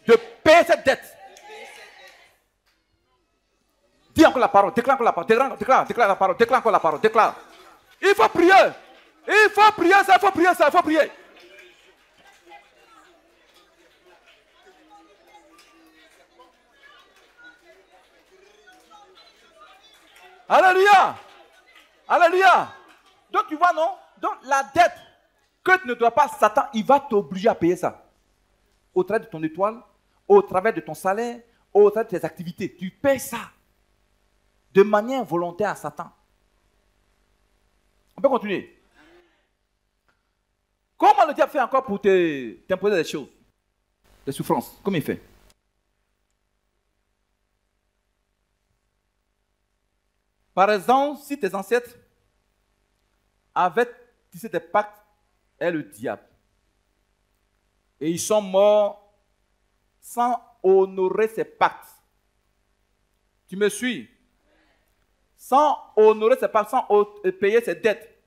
de payer cette dette. Dis encore la parole, déclare encore la parole, déclare la parole, déclare encore la parole, déclare. Il faut prier. Il faut prier ça, il faut prier. Alléluia. Alléluia. Donc tu vois, non? Donc la dette que tu ne dois pas, Satan, il va t'obliger à payer ça. Au travers de ton étoile, au travers de ton salaire, au travers de tes activités. Tu payes ça. De manière volontaire à Satan. On peut continuer. Comment le diable fait encore pour t'imposer des choses? Des souffrances. Comment il fait? Par exemple, si tes ancêtres avaient tissé des pactes avec le diable, et ils sont morts sans honorer ces pactes. Tu me suis? Sans honorer ces pactes, sans payer ses dettes.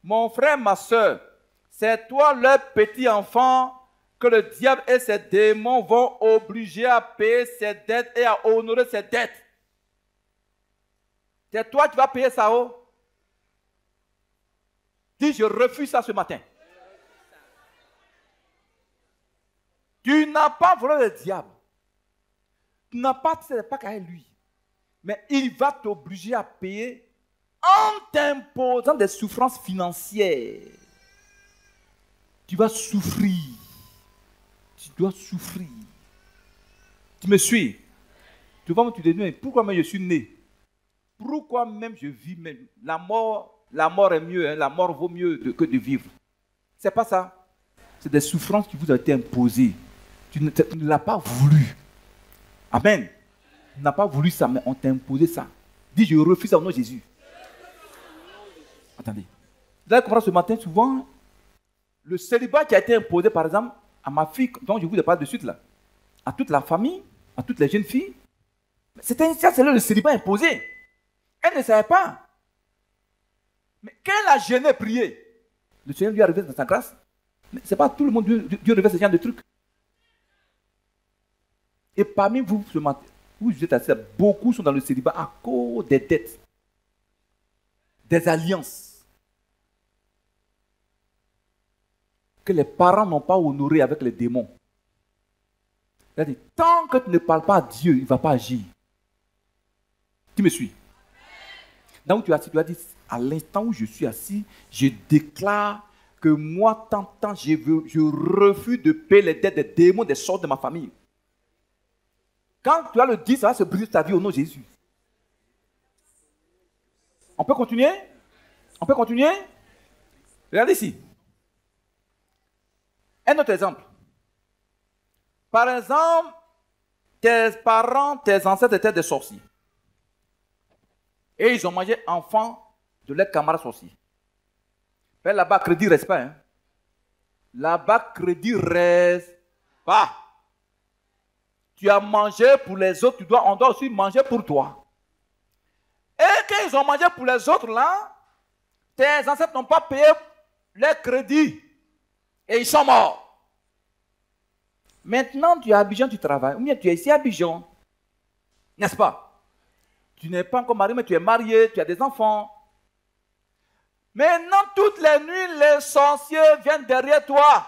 Mon frère, ma soeur, c'est toi le petit enfant que le diable et ses démons vont obliger à payer ses dettes et à honorer ses dettes. C'est toi qui vas payer ça, oh? Dis, je refuse ça ce matin. Tu n'as pas volé le diable. Tu n'as pas tissé des pactes avec lui. Mais il va t'obliger à payer en t'imposant des souffrances financières. Tu vas souffrir. Tu dois souffrir. Tu me suis? Tu vas me dire, pourquoi même je suis né? Pourquoi même je vis même? La mort est mieux, hein? La mort vaut mieux que de vivre. C'est pas ça. C'est des souffrances qui vous ont été imposées Tu ne l'as pas voulu. Amen. Tu n'as pas voulu ça, mais on t'a imposé ça. Dis, je refuse ça au nom de Jésus. Attendez. Vous allez comprendre ce matin, souvent, le célibat qui a été imposé, par exemple, à ma fille, dont je vous ai parlé de suite là, à toute la famille, à toutes les jeunes filles, c'était le célibat imposé. Elle ne savait pas. Mais quand elle a gêné, prié, le Seigneur lui a révélé dans sa grâce. Mais ce n'est pas tout le monde Dieu révèle ce genre de trucs. Et parmi vous, ce matin, où vous êtes assis, beaucoup sont dans le célibat à cause des dettes, des alliances que les parents n'ont pas honorées avec les démons. C'est-à-dire, tant que tu ne parles pas à Dieu, il ne va pas agir. Tu me suis? Donc tu as dit, à l'instant où je suis assis, je déclare que moi, tant, je refuse de payer les dettes des démons, des sortes de ma famille. Quand tu vas le dire, ça va se briser ta vie au nom de Jésus. On peut continuer? On peut continuer? Regardez ici. Un autre exemple. Par exemple, tes parents, tes ancêtres étaient des sorciers. Et ils ont mangé enfant de leurs camarades sorciers. Mais là-bas, crédit ne reste pas. Hein? Là-bas, crédit ne reste pas. Tu as mangé pour les autres, on doit aussi manger pour toi. Et quand ils ont mangé pour les autres, là, tes ancêtres n'ont pas payé leur crédit. Et ils sont morts. Maintenant, tu es à Abidjan, tu travailles. Ou bien tu es ici à Abidjan. N'est-ce pas? Tu n'es pas encore marié, mais tu es marié, tu as des enfants. Maintenant, toutes les nuits, les sorciers viennent derrière toi.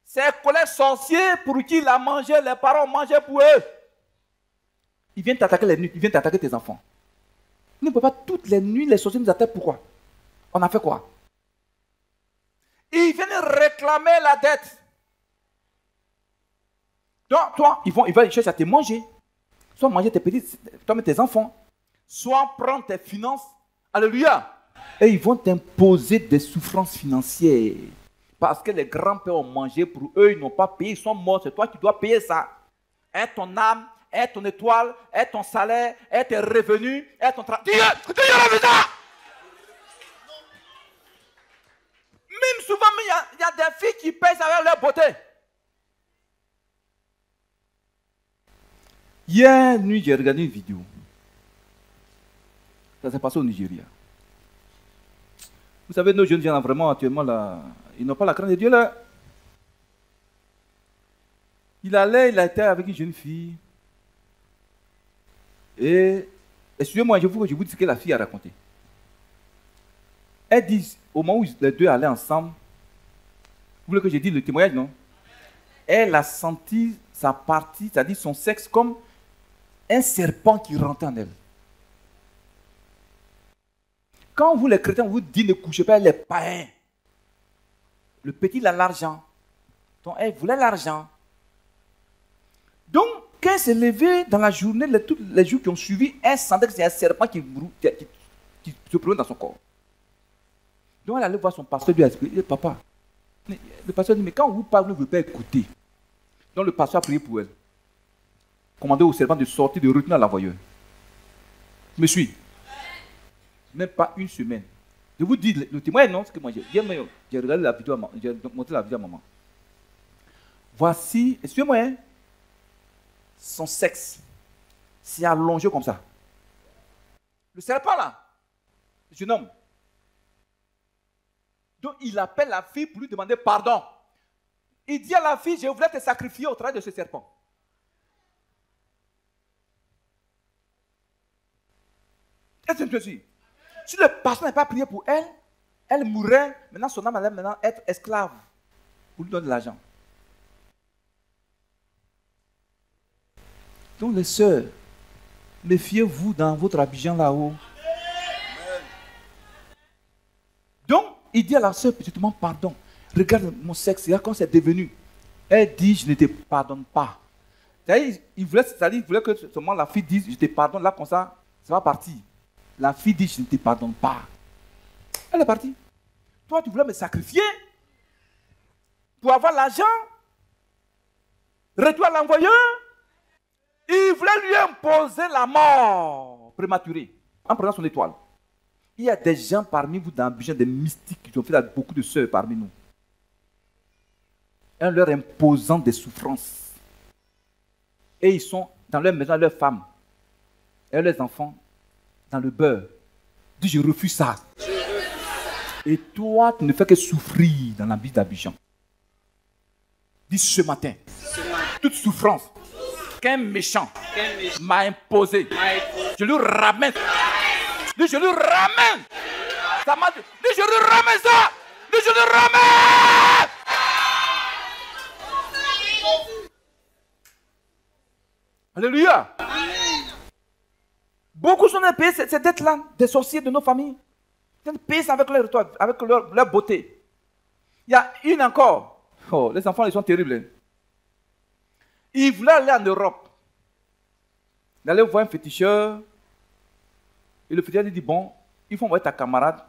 Ces collègues sorciers pour qui il a mangé, les parents ont mangé pour eux. Ils viennent t'attaquer les nuits, ils viennent t'attaquer tes enfants. Ne peut pas toutes les nuits, les sorciers nous attaquent. Pourquoi? On a fait quoi? Ils viennent réclamer la dette. Donc, toi, ils vont chercher à te manger. Soit manger tes petits, toi, tes enfants. Soit prendre tes finances. Alléluia. Et ils vont t'imposer des souffrances financières. Parce que les grands-pères ont mangé pour eux, ils n'ont pas payé, ils sont morts. C'est toi qui dois payer ça. Est ton âme, est ton étoile, est ton salaire, est tes revenus, est ton travail. Dieu la vie. Même souvent, il y a des filles qui payent ça avec leur beauté. Hier nuit, j'ai regardé une vidéo. Ça s'est passé au Nigeria. Vous savez, nos jeunes gens vraiment actuellement là, ils n'ont pas la crainte de Dieu là. Il a été avec une jeune fille. Et, excusez-moi, je vous dis ce que la fille a raconté. Elle dit, au moment où les deux allaient ensemble, vous voulez que je dise le témoignage, non? Elle a senti sa partie, c'est-à-dire son sexe, comme un serpent qui rentrait en elle. Quand vous, les chrétiens, vous dites ne couchez pas les païens, le petit, il a l'argent. Donc, elle voulait l'argent. Donc, quand elle s'est levée dans la journée, tous les jours qui ont suivi, elle sentait que c'est un serpent qui se promenait dans son corps. Donc, elle allait voir son pasteur, lui a expliqué, papa, le pasteur dit, mais quand vous parlez, vous ne voulez pas écouter. Donc, le pasteur a prié pour elle. Commandé au serpent de sortir, de retenir la voyeuse. Je me suis. Même pas une semaine. Je vous dis, le témoignage, non, ce que moi j'ai regardé la vidéo, j'ai montré la vidéo à maman. Voici, excusez-moi, hein, son sexe s'est allongé comme ça. Le serpent là, le jeune homme. Donc il appelle la fille pour lui demander pardon. Il dit à la fille, je voulais te sacrifier au travers de ce serpent. Est-ce que je suis? Si le pasteur n'a pas prié pour elle, elle mourrait. Maintenant, son âme allait maintenant être esclave pour lui donner de l'argent. Donc, les sœurs, méfiez-vous dans votre Abidjan là-haut. Donc, il dit à la sœur, je te demande pardon. Regarde mon sexe, regarde comment c'est devenu. Elle dit, je ne te pardonne pas. Il voulait que seulement la fille dise, je te pardonne, là comme ça va partir. La fille dit, je ne te pardonne pas. Elle est partie. Toi, tu voulais me sacrifier pour avoir l'argent. Retour à l'envoyeur. Il voulait lui imposer la mort prématurée en prenant son étoile. Il y a des gens parmi vous dans Abidjan, des mystiques qui ont fait beaucoup de sœurs parmi nous. En leur imposant des souffrances. Et ils sont dans leur maison, leurs femmes et leurs enfants dans le beurre. Dis, je refuse ça. Et toi, tu ne fais que souffrir dans la vie d'Abidjan. Dis ce matin, toute souffrance qu'un méchant m'a imposée, je lui ramène. Dis, je lui ramène. Ça m'a dit, dis, je lui ramène ça. Dis, je lui ramène. Alléluia. Beaucoup sont payés ces dettes-là, des sorciers de nos familles. Ils sont payés ça avec leur beauté. Il y a une encore. Oh, les enfants, ils sont terribles. Ils voulaient aller en Europe. Ils allaient voir un féticheur. Et le féticheur lui dit, bon, il faut envoyer ta camarade.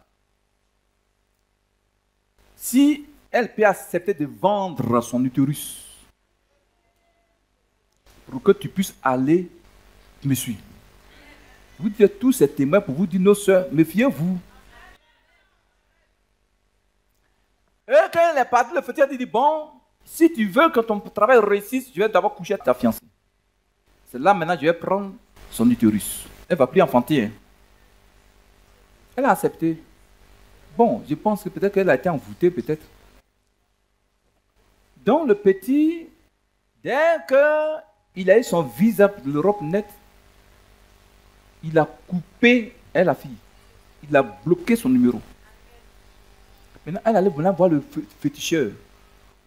Si elle peut accepter de vendre son utérus pour que tu puisses aller me suivre. Vous dites tous ces témoins pour vous dire, nos soeurs, méfiez-vous. Et quand elle est partie, le féticheur dit, bon, si tu veux que ton travail réussisse, je vais d'abord coucher avec ta fiancée. C'est là maintenant je vais prendre son utérus. Elle ne va plus enfanter. Elle a accepté. Bon, je pense que peut-être qu'elle a été envoûtée, peut-être. Donc le petit, dès qu'il a eu son visa pour l'Europe net, il a coupé, elle, la fille. Il a bloqué son numéro. Maintenant, elle allait venir voir le féticheur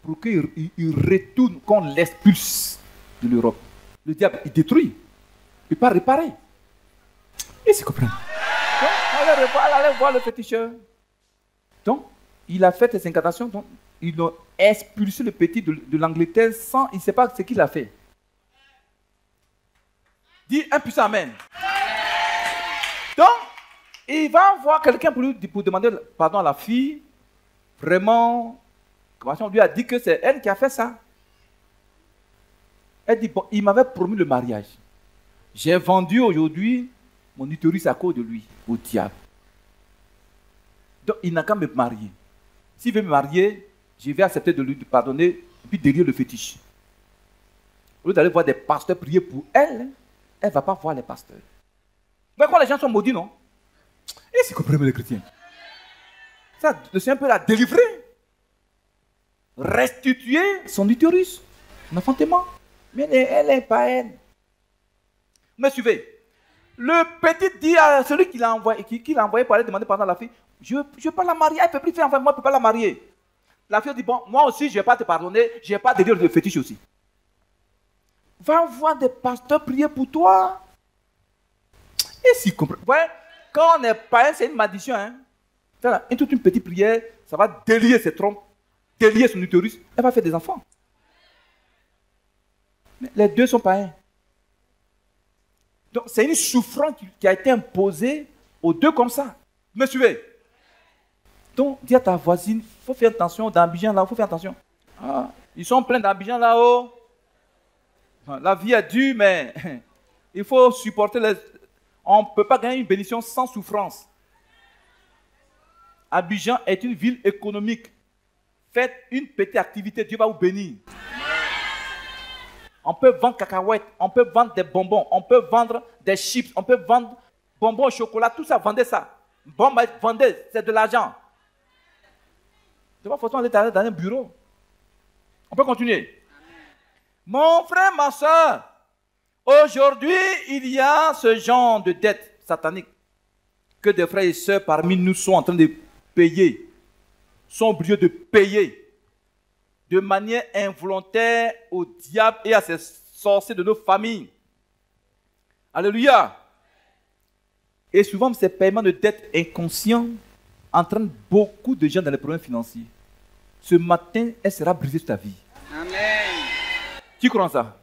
pour qu'il retourne, qu'on l'expulse de l'Europe. Le diable, il détruit. Il ne peut pas réparer. Et c'est compris. Donc, elle allait voir le féticheur. Donc, il a fait des incantations. Donc, ils ont expulsé le petit de l'Angleterre sans, il ne sait pas ce qu'il a fait. Dis un puissant amen. Donc, il va voir quelqu'un pour demander pardon à la fille. Vraiment, on lui a dit que c'est elle qui a fait ça. Elle dit, bon, il m'avait promis le mariage. J'ai vendu aujourd'hui mon utérus à cause de lui, au diable. Donc, il n'a qu'à me marier. S'il veut me marier, je vais accepter de lui pardonner et puis délire le fétiche. Au lieu d'aller voir des pasteurs prier pour elle, elle ne va pas voir les pasteurs. Mais quand les gens sont maudits, non? Et c'est compris les chrétiens. Ça, le Seigneur peut la délivrer. Restituer son utérus, son enfantement. Mais elle n'est pas elle. Me suivez. Le petit dit à celui qui l'a envoyé pour aller demander pardon à la fille, je ne vais pas la marier, elle ne peut plus faire enfant, moi je ne peux pas la marier. La fille dit, bon, moi aussi je ne vais pas te pardonner, je ne vais pas te dire le fétiche aussi. Va voir des pasteurs prier pour toi. Et si comprend. Ouais, quand on est païen, c'est une malédiction. Hein? Toute une petite prière, ça va délier ses trompes, délier son utérus, elle va faire des enfants. Mais les deux sont païens. Donc c'est une souffrance qui a été imposée aux deux comme ça. Vous me suivez? Donc dis à ta voisine, il faut faire attention dans Abidjan là, il faut faire attention. Ah, ils sont pleins d'Abidjan là-haut. La vie est dure, mais il faut supporter les... On ne peut pas gagner une bénédiction sans souffrance. Abidjan est une ville économique. Faites une petite activité, Dieu va vous bénir. On peut vendre cacahuètes, on peut vendre des bonbons, on peut vendre des chips, on peut vendre bonbons au chocolat, tout ça, vendez ça. Bon, vendez, c'est de l'argent. Tu vas forcément aller dans un bureau. On peut continuer. Mon frère, ma soeur, aujourd'hui, il y a ce genre de dette satanique que des frères et sœurs parmi nous sont en train de payer, sont obligés de payer de manière involontaire au diable et à ses sorciers de nos familles. Alléluia. Et souvent, ces paiements de dettes inconscients entraînent beaucoup de gens dans les problèmes financiers. Ce matin, elle sera brisée sur ta vie. Amen. Qui croit en ça?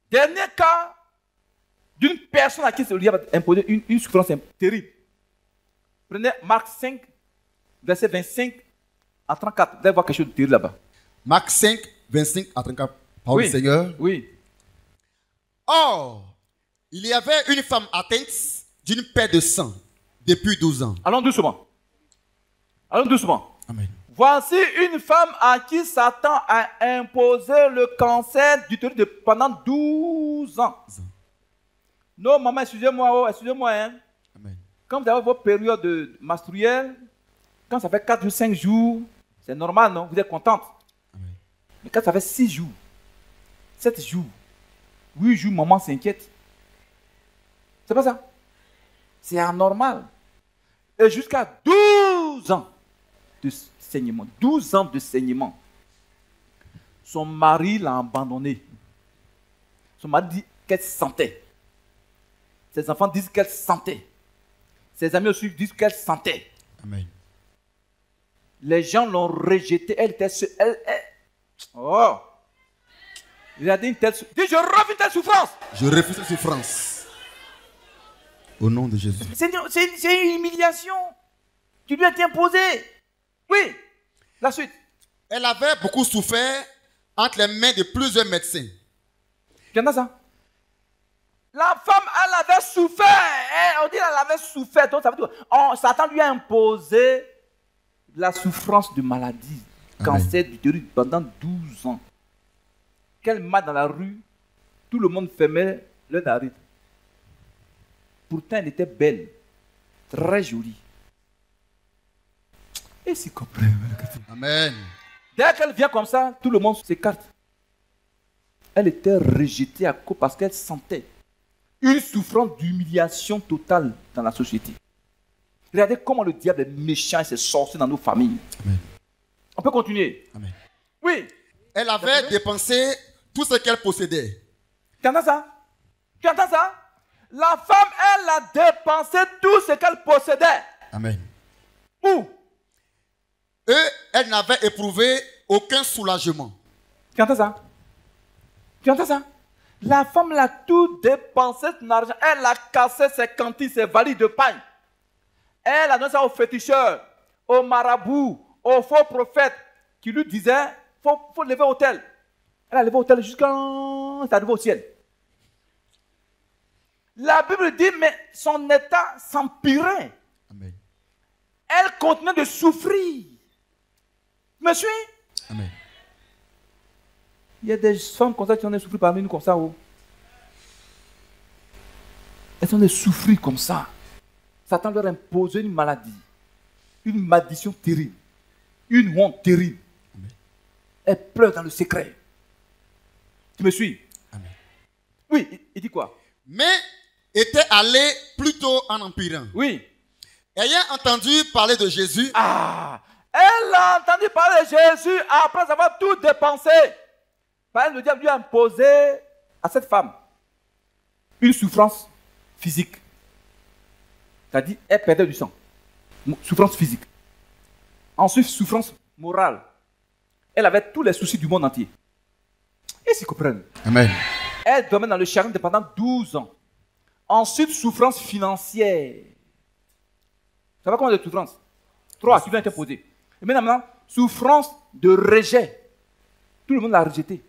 Dernier cas d'une personne à qui le diable a imposé une souffrance terrible. Prenez Marc 5, verset 25 à 34. Vous allez voir quelque chose de terrible là-bas. Marc 5, 25 à 34. Parole du Seigneur. Oui. Or, il y avait une femme atteinte d'une perte de sang depuis 12 ans. Allons doucement. Allons doucement. Amen. Voici une femme à qui Satan a imposé le cancer du thyroïde pendant 12 ans. Non, maman, excusez-moi, excusez-moi. Hein. Amen. Quand vous avez votre période menstruelle, quand ça fait 4 ou 5 jours, c'est normal, non? Vous êtes contente. Amen. Mais quand ça fait 6 jours, 7 jours, 8 jours, maman s'inquiète. C'est pas ça? C'est anormal. Et jusqu'à 12 ans de saignement. 12 ans de saignement. Son mari l'a abandonnée. Son mari dit qu'elle sentait. Ses enfants disent qu'elle sentait. Ses amis aussi disent qu'elle sentait. Amen. Les gens l'ont rejetée. Elle était seule. Oh! Il a dit une telle souffrance. Dis, je refuse une telle souffrance. Je refuse cette souffrance. Au nom de Jésus. C'est une humiliation. Tu lui as été imposé. Oui. La suite. Elle avait beaucoup souffert entre les mains de plusieurs médecins. Tu entends ça? La femme, elle avait souffert. On dit qu'elle avait souffert. Donc ça veut dire Satan lui a imposé la souffrance de maladie. Amen. Cancer du thyroïde pendant 12 ans. Qu'elle marche dans la rue, tout le monde fermait le narine. Pourtant, elle était belle, très jolie. Et s'il comprend. Amen. Dès qu'elle vient comme ça, tout le monde s'écarte. Elle était rejetée à cause parce qu'elle sentait une souffrance d'humiliation totale dans la société. Regardez comment le diable est méchant et s'est sorti dans nos familles. Amen. On peut continuer. Amen. Oui. Elle avait dépensé tout ce qu'elle possédait. Tu entends ça? Tu entends ça? La femme, elle a dépensé tout ce qu'elle possédait. Amen. Où? Et elle n'avait éprouvé aucun soulagement. Tu entends ça? Tu entends ça? La femme l'a tout dépensé son argent. Elle a cassé ses cantines, ses valises de paille. Elle a donné ça aux féticheurs, aux marabouts, aux faux prophètes qui lui disaient faut lever l'autel. Elle a levé l'autel jusqu'à c'est arrivé au ciel. La Bible dit, mais son état s'empirait. Amen. Elle continuait de souffrir. Tu me suis? Amen. Il y a des femmes comme ça qui ont souffert parmi nous comme ça. Oh. Elles ont souffert comme ça. Satan leur a imposé une maladie, une malédiction terrible, une honte terrible. Amen. Elles pleurent dans le secret. Tu me suis? Amen. Oui, il dit quoi? Mais était allé plutôt en empirant. Oui. Ayant entendu parler de Jésus, Elle a entendu parler de Jésus après avoir tout dépensé. Parce que le diable lui a imposé à cette femme une souffrance physique. C'est-à-dire, elle perdait du sang. Souffrance physique. Ensuite, souffrance morale. Elle avait tous les soucis du monde entier. Et s'ils comprennent. Amen. Elle dormait dans le chagrin pendant 12 ans. Ensuite, souffrance financière. Ça va combien de souffrances? 3 qui viennent être posées. Et maintenant, souffrance de rejet. Tout le monde l'a rejeté.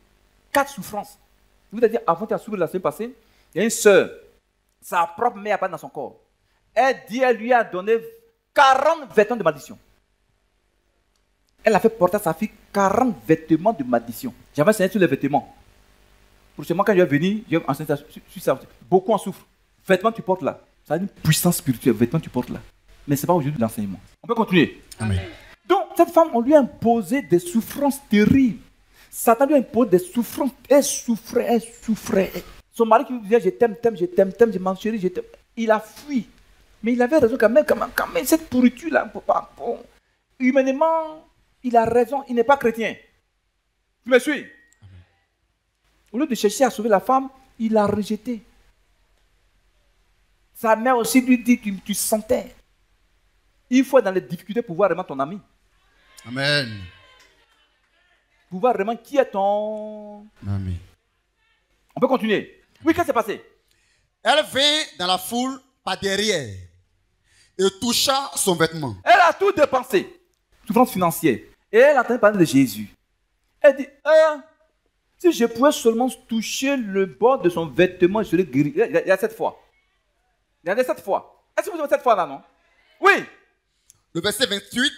4 souffrances. Je vous ai dit, avant de souffrir la semaine passée, il y a une sœur, sa propre mère a pas dans son corps. Elle dit, elle lui a donné 40 vêtements de malédiction. Elle a fait porter à sa fille 40 vêtements de malédiction. J'avais enseigné sur les vêtements. Prochainement, quand je vais venir, je vais enseigner sur ça. Beaucoup en souffrent. Vêtements que tu portes là, ça a une puissance spirituelle. Vêtements que tu portes là. Mais ce n'est pas aujourd'hui l'enseignement. On peut continuer. Amen. Donc, cette femme, on lui a imposé des souffrances terribles. Satan lui a imposé des souffrances. Elle souffrait, elle souffrait. Son mari qui lui disait, je t'aime, je m'en chérie, je t'aime. Il a fui. Mais il avait raison quand même, cette pourriture-là, bon, humainement, il a raison, il n'est pas chrétien. Tu me suis? Au lieu de chercher à sauver la femme, il l'a rejetée. Sa mère aussi lui dit, tu sentais. Il faut être dans les difficultés pour voir vraiment ton ami. Amen. Pour voir vraiment qui est ton... Amen. On peut continuer. Oui, qu'est-ce qui s'est passé? Elle vint dans la foule par derrière et toucha son vêtement. Elle a tout dépensé. Souffrance financière. Et elle entend parler de Jésus. Elle dit, Si je pouvais seulement toucher le bord de son vêtement, je serais guéri. Il y a cette foi. Il y a cette foi. Est-ce que vous avez cette foi-là, non? Oui. Le verset 28.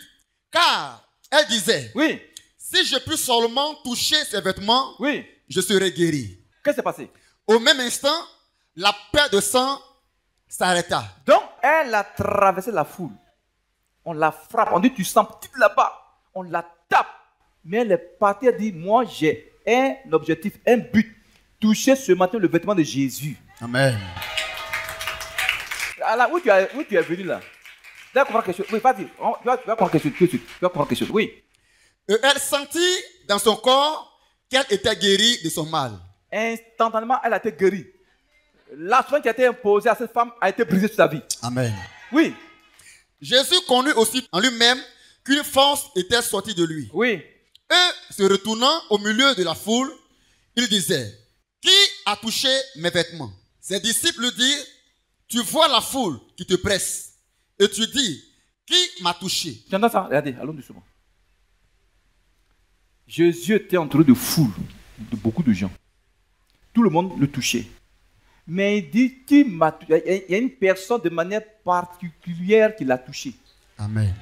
Car elle disait, Oui. si je puis seulement toucher ses vêtements, Oui. je serai guéri. Qu'est-ce qui s'est passé? Au même instant, la perte de sang s'arrêta. Donc, elle a traversé la foule. On la frappe. On dit, tu sens petite là-bas. On la tape. Mais elle est partie, elle dit, moi, j'ai un objectif, un but. Toucher ce matin le vêtement de Jésus. Amen. Alors, où tu es venu là? Tu vas comprendre quelque chose. Oui, vas-y. Tu vas comprendre quelque chose. Tu vas comprendre quelque chose. Oui. Elle sentit dans son corps qu'elle était guérie de son mal. Instantanément, elle a été guérie. La soin qui a été imposée à cette femme a été brisée sur sa vie. Amen. Oui. Jésus connut aussi en lui-même qu'une force était sortie de lui. Oui. Et se retournant au milieu de la foule, il disait, qui a touché mes vêtements? Ses disciples lui dirent, tu vois la foule qui te presse. Et tu dis, qui m'a touché? Tu entends ça? Regardez, allons doucement. Jésus était entouré de foule, de beaucoup de gens. Tout le monde le touchait. Mais il dit, qui m'a touché? Il y a une personne de manière particulière qui l'a touché. Amen.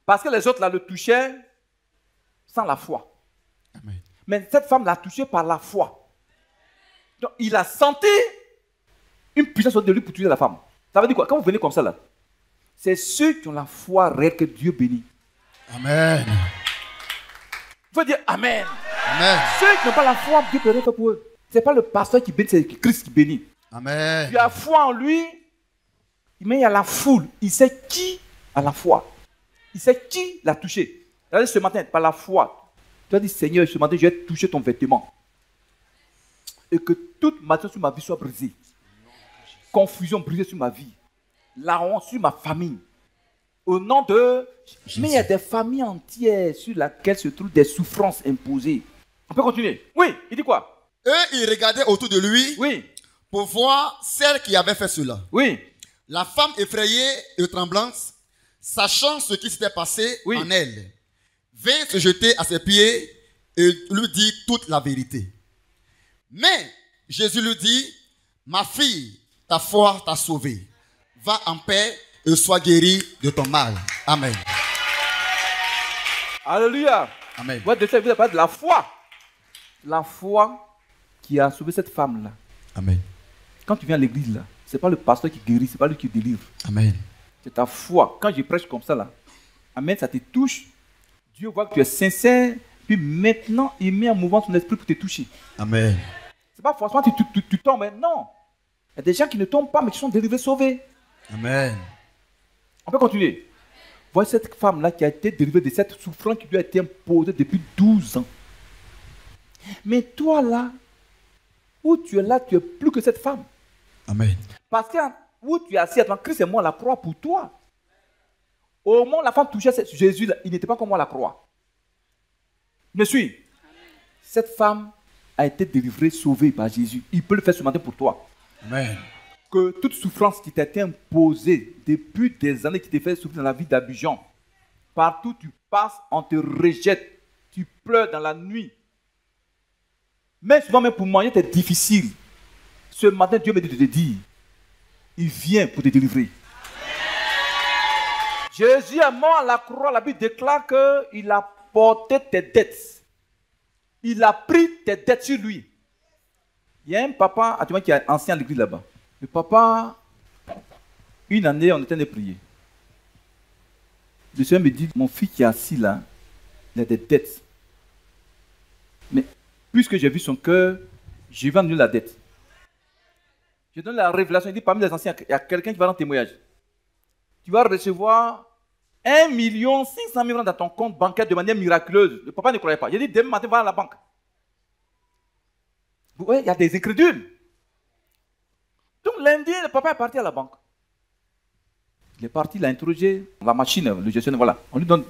Parce que les autres là le touchaient sans la foi. Amen. Mais cette femme l'a touché par la foi. Donc il a senti une puissance de lui pour toucher la femme. Ça veut dire quoi? Quand vous venez comme ça là, c'est ceux qui ont la foi réelle que Dieu bénit. Amen. Il faut dire Amen. Amen. Ceux qui n'ont pas la foi, Dieu peut rien faire pour eux. Ce n'est pas le pasteur qui bénit, c'est Christ qui bénit. Amen. Tu as foi en lui, mais il y a la foule. Il sait qui a la foi. Il sait qui l'a touché. Regardez ce matin, par la foi, tu as dit Seigneur, ce matin, je vais toucher ton vêtement. Et que toute matin sur ma vie soit brisée. Confusion brisée sur ma vie. La honte sur ma famille. Au nom de... Jésus. Mais il y a des familles entières sur lesquelles se trouvent des souffrances imposées. On peut continuer. Oui, il dit quoi? Eux, ils regardaient autour de lui Oui, pour voir celle qui avait fait cela. oui, La femme effrayée et tremblante, sachant ce qui s'était passé Oui. en elle, vint se jeter à ses pieds et lui dit toute la vérité. Mais Jésus lui dit, ma fille, ta foi t'a sauvée. Va en paix et sois guérie de ton mal. Amen. alléluia. Amen. Vous avez parlé de la foi. La foi qui a sauvé cette femme-là. Amen. Quand tu viens à l'église, là, ce n'est pas le pasteur qui guérit, ce n'est pas lui qui délivre. Amen. C'est ta foi. Quand je prêche comme ça, là, amen, ça te touche. Dieu voit que tu es sincère. Puis maintenant, il met en mouvement son esprit pour te toucher. Amen. Ce n'est pas forcément que tu tombes, mais non. Il y a des gens qui ne tombent pas, mais qui sont délivrés, sauvés. Amen. On peut continuer. Voici cette femme-là qui a été délivrée de cette souffrance qui lui a été imposée depuis 12 ans. Mais toi là, où tu es là, tu es plus que cette femme. Amen. Parce que où tu es assis, attends, Christ est mort à la croix pour toi. Au moment où la femme touchait Jésus, là, il n'était pas comme moi à la croix. Me suis. Cette femme a été délivrée, sauvée par Jésus. Il peut le faire ce matin pour toi. Amen. Que toute souffrance qui t'a été imposée depuis des années, qui t'a fait souffrir dans la vie d'Abidjan, partout où tu passes, on te rejette. Tu pleures dans la nuit. Mais souvent, même pour manger, c'est difficile. Ce matin, Dieu me dit de te dire, il vient pour te délivrer. Jésus est mort à la croix. La Bible déclare qu'il a porté tes dettes. Il a pris tes dettes sur lui. Il y a un papa actuellement qui est ancien à l'église là-bas. Le papa, une année, on était en train de prier. Le Seigneur me dit, mon fils qui est assis là, il a des dettes. Mais puisque j'ai vu son cœur, je vais annuler la dette. Je donne la révélation, il dit, parmi les anciens, il y a quelqu'un qui va rendre témoignage. Tu vas recevoir 1 500 000 francs dans ton compte bancaire de manière miraculeuse. Le papa ne croyait pas. Il a dit, demain matin, va à la banque. Vous voyez, il y a des incrédules. Donc lundi, le papa est parti à la banque. Il est parti, il a interrogé la machine, le gestionnaire, voilà. On lui donne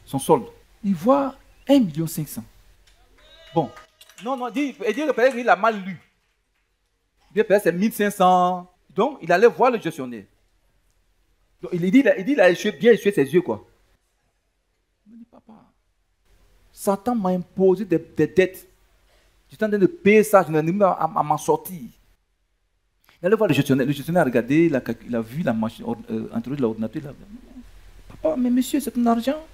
son solde. Il voit 1 500 000. Bon. Non, il dit que peut-être qu'il a mal lu. Il dit peut-être c'est 1500. Donc, il allait voir le gestionnaire. Donc, il a échoué, bien échoué ses yeux, quoi. Il me dit, papa, Satan m'a imposé des dettes. J'étais en train de payer ça, je n'arrive pas à m'en sortir. Il allait voir le gestionnaire. Le gestionnaire a regardé, il a vu la machine, introduit l'ordinateur. Il a dit, papa, mais monsieur, c'est ton argent.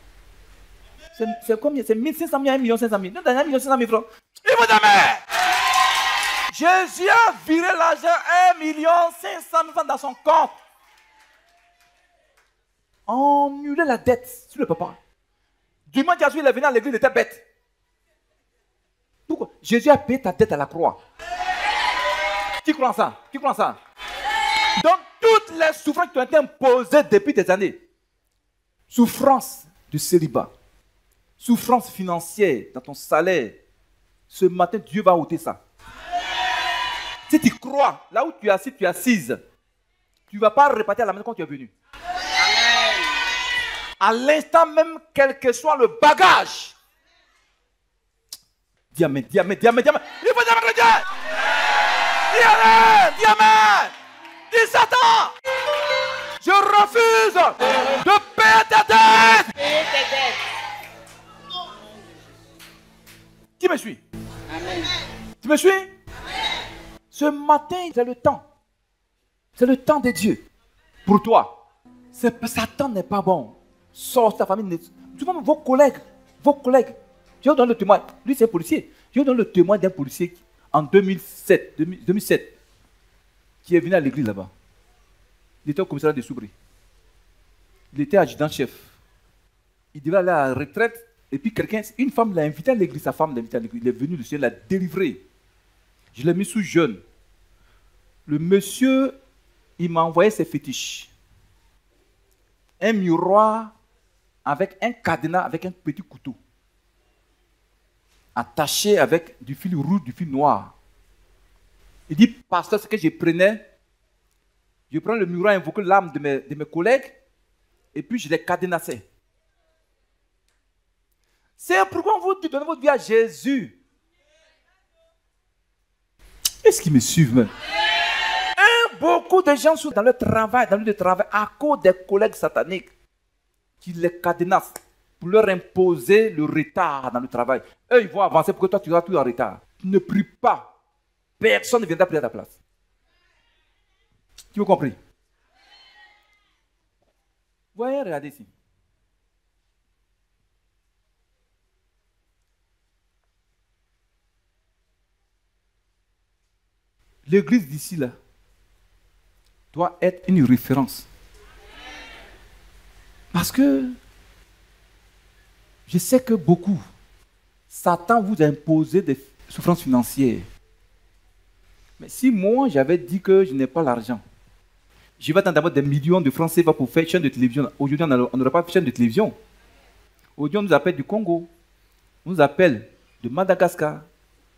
C'est combien? C'est 1500 000, 1 500 000. Non, 1 500 000 francs. Il vous jamais. Jésus a viré l'argent 1 500 000 francs dans son compte. Annulé la dette sur le papa. Dimanche à il est venu à l'église, il était bête. Pourquoi? Jésus a payé ta dette à la croix. Qui croit en ça? Qui croit en ça? Donc, toutes les souffrances qui t'ont été imposées depuis des années, souffrance du célibat, souffrance financière dans ton salaire, ce matin, Dieu va ôter ça. Si tu crois, là où tu es assis, tu es assise, tu ne vas pas repartir à la maison quand tu es venu. À l'instant même, quel que soit le bagage, dis amen, dis amen, dis amen, dis amen. Il faut dire avec le Dieu. Dis amen, dis amen. Dis Satan, je refuse de payer ta dette. Qui me suit? Amen. Tu me suis? Amen. Ce matin, c'est le temps. C'est le temps de Dieu. Pour toi. Satan n'est pas bon. Sors ta famille. Tu vois, vos collègues. Je vous donne le témoin. Lui, c'est un policier. Je vous donne le témoin d'un policier en 2007, qui est venu à l'église là-bas. Il était au commissariat de Soubri. Il était adjudant-chef. Il devait aller à la retraite. Et puis une femme l'a invité à l'église. Sa femme l'a invité à l'église. Il est venu, le Seigneur l'a délivré. Je l'ai mis sous jeûne. Le monsieur, il m'a envoyé ses fétiches. Un miroir avec un cadenas, avec un petit couteau. Attaché avec du fil rouge, du fil noir. Il dit, pasteur, ce que je prenais, je prends le miroir, invoquer l'âme de mes collègues, et puis je les cadenassais. C'est pourquoi vous donnez votre vie à Jésus. Est-ce qu'ils me suivent même? Et beaucoup de gens sont dans le travail, à cause des collègues sataniques qui les cadenassent pour leur imposer le retard dans le travail. Eux, ils vont avancer pour que toi, tu seras tout en retard. Tu ne pries pas. Personne ne viendra prier à ta place. Tu m'as compris? Voyez, regardez ici. L'église d'ici là doit être une référence. Parce que je sais que beaucoup, Satan vous a imposé des souffrances financières. Mais si moi j'avais dit que je n'ai pas l'argent, je vais attendre d'avoir des millions de francs CFA pour faire chaîne de télévision. Aujourd'hui, on n'aurait pas de chaîne de télévision. Aujourd'hui, on nous appelle du Congo, on nous appelle de Madagascar,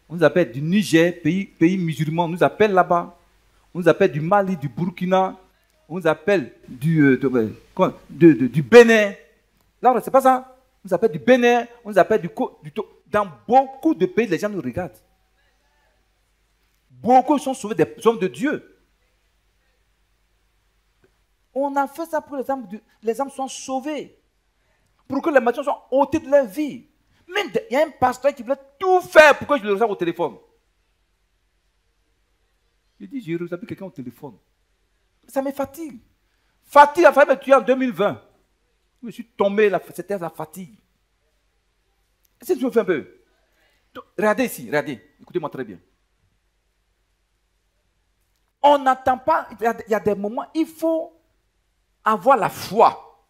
on nous appelle du Niger, pays musulman, on nous appelle là-bas. On nous appelle du Mali, du Burkina, on nous appelle du Bénin. Là, c'est pas ça. On nous appelle du Bénin, on nous appelle du dans beaucoup de pays, les gens nous regardent. Beaucoup sont sauvés des hommes de Dieu. On a fait ça pour que les âmes soient sauvées. Pour que les maladies soient ôtées de leur vie. Même il y a un pasteur qui voulait tout faire pour que je le reçoive au téléphone. Je dis, j'ai reçu quelqu'un au téléphone. Ça me fatigue. Fatigue a failli me tuer en 2020. Je me suis tombé, c'était la fatigue. Est-ce que tu me fais un peu? Regardez ici, regardez. Écoutez-moi très bien. On n'attend pas, il y a des moments, il faut avoir la foi.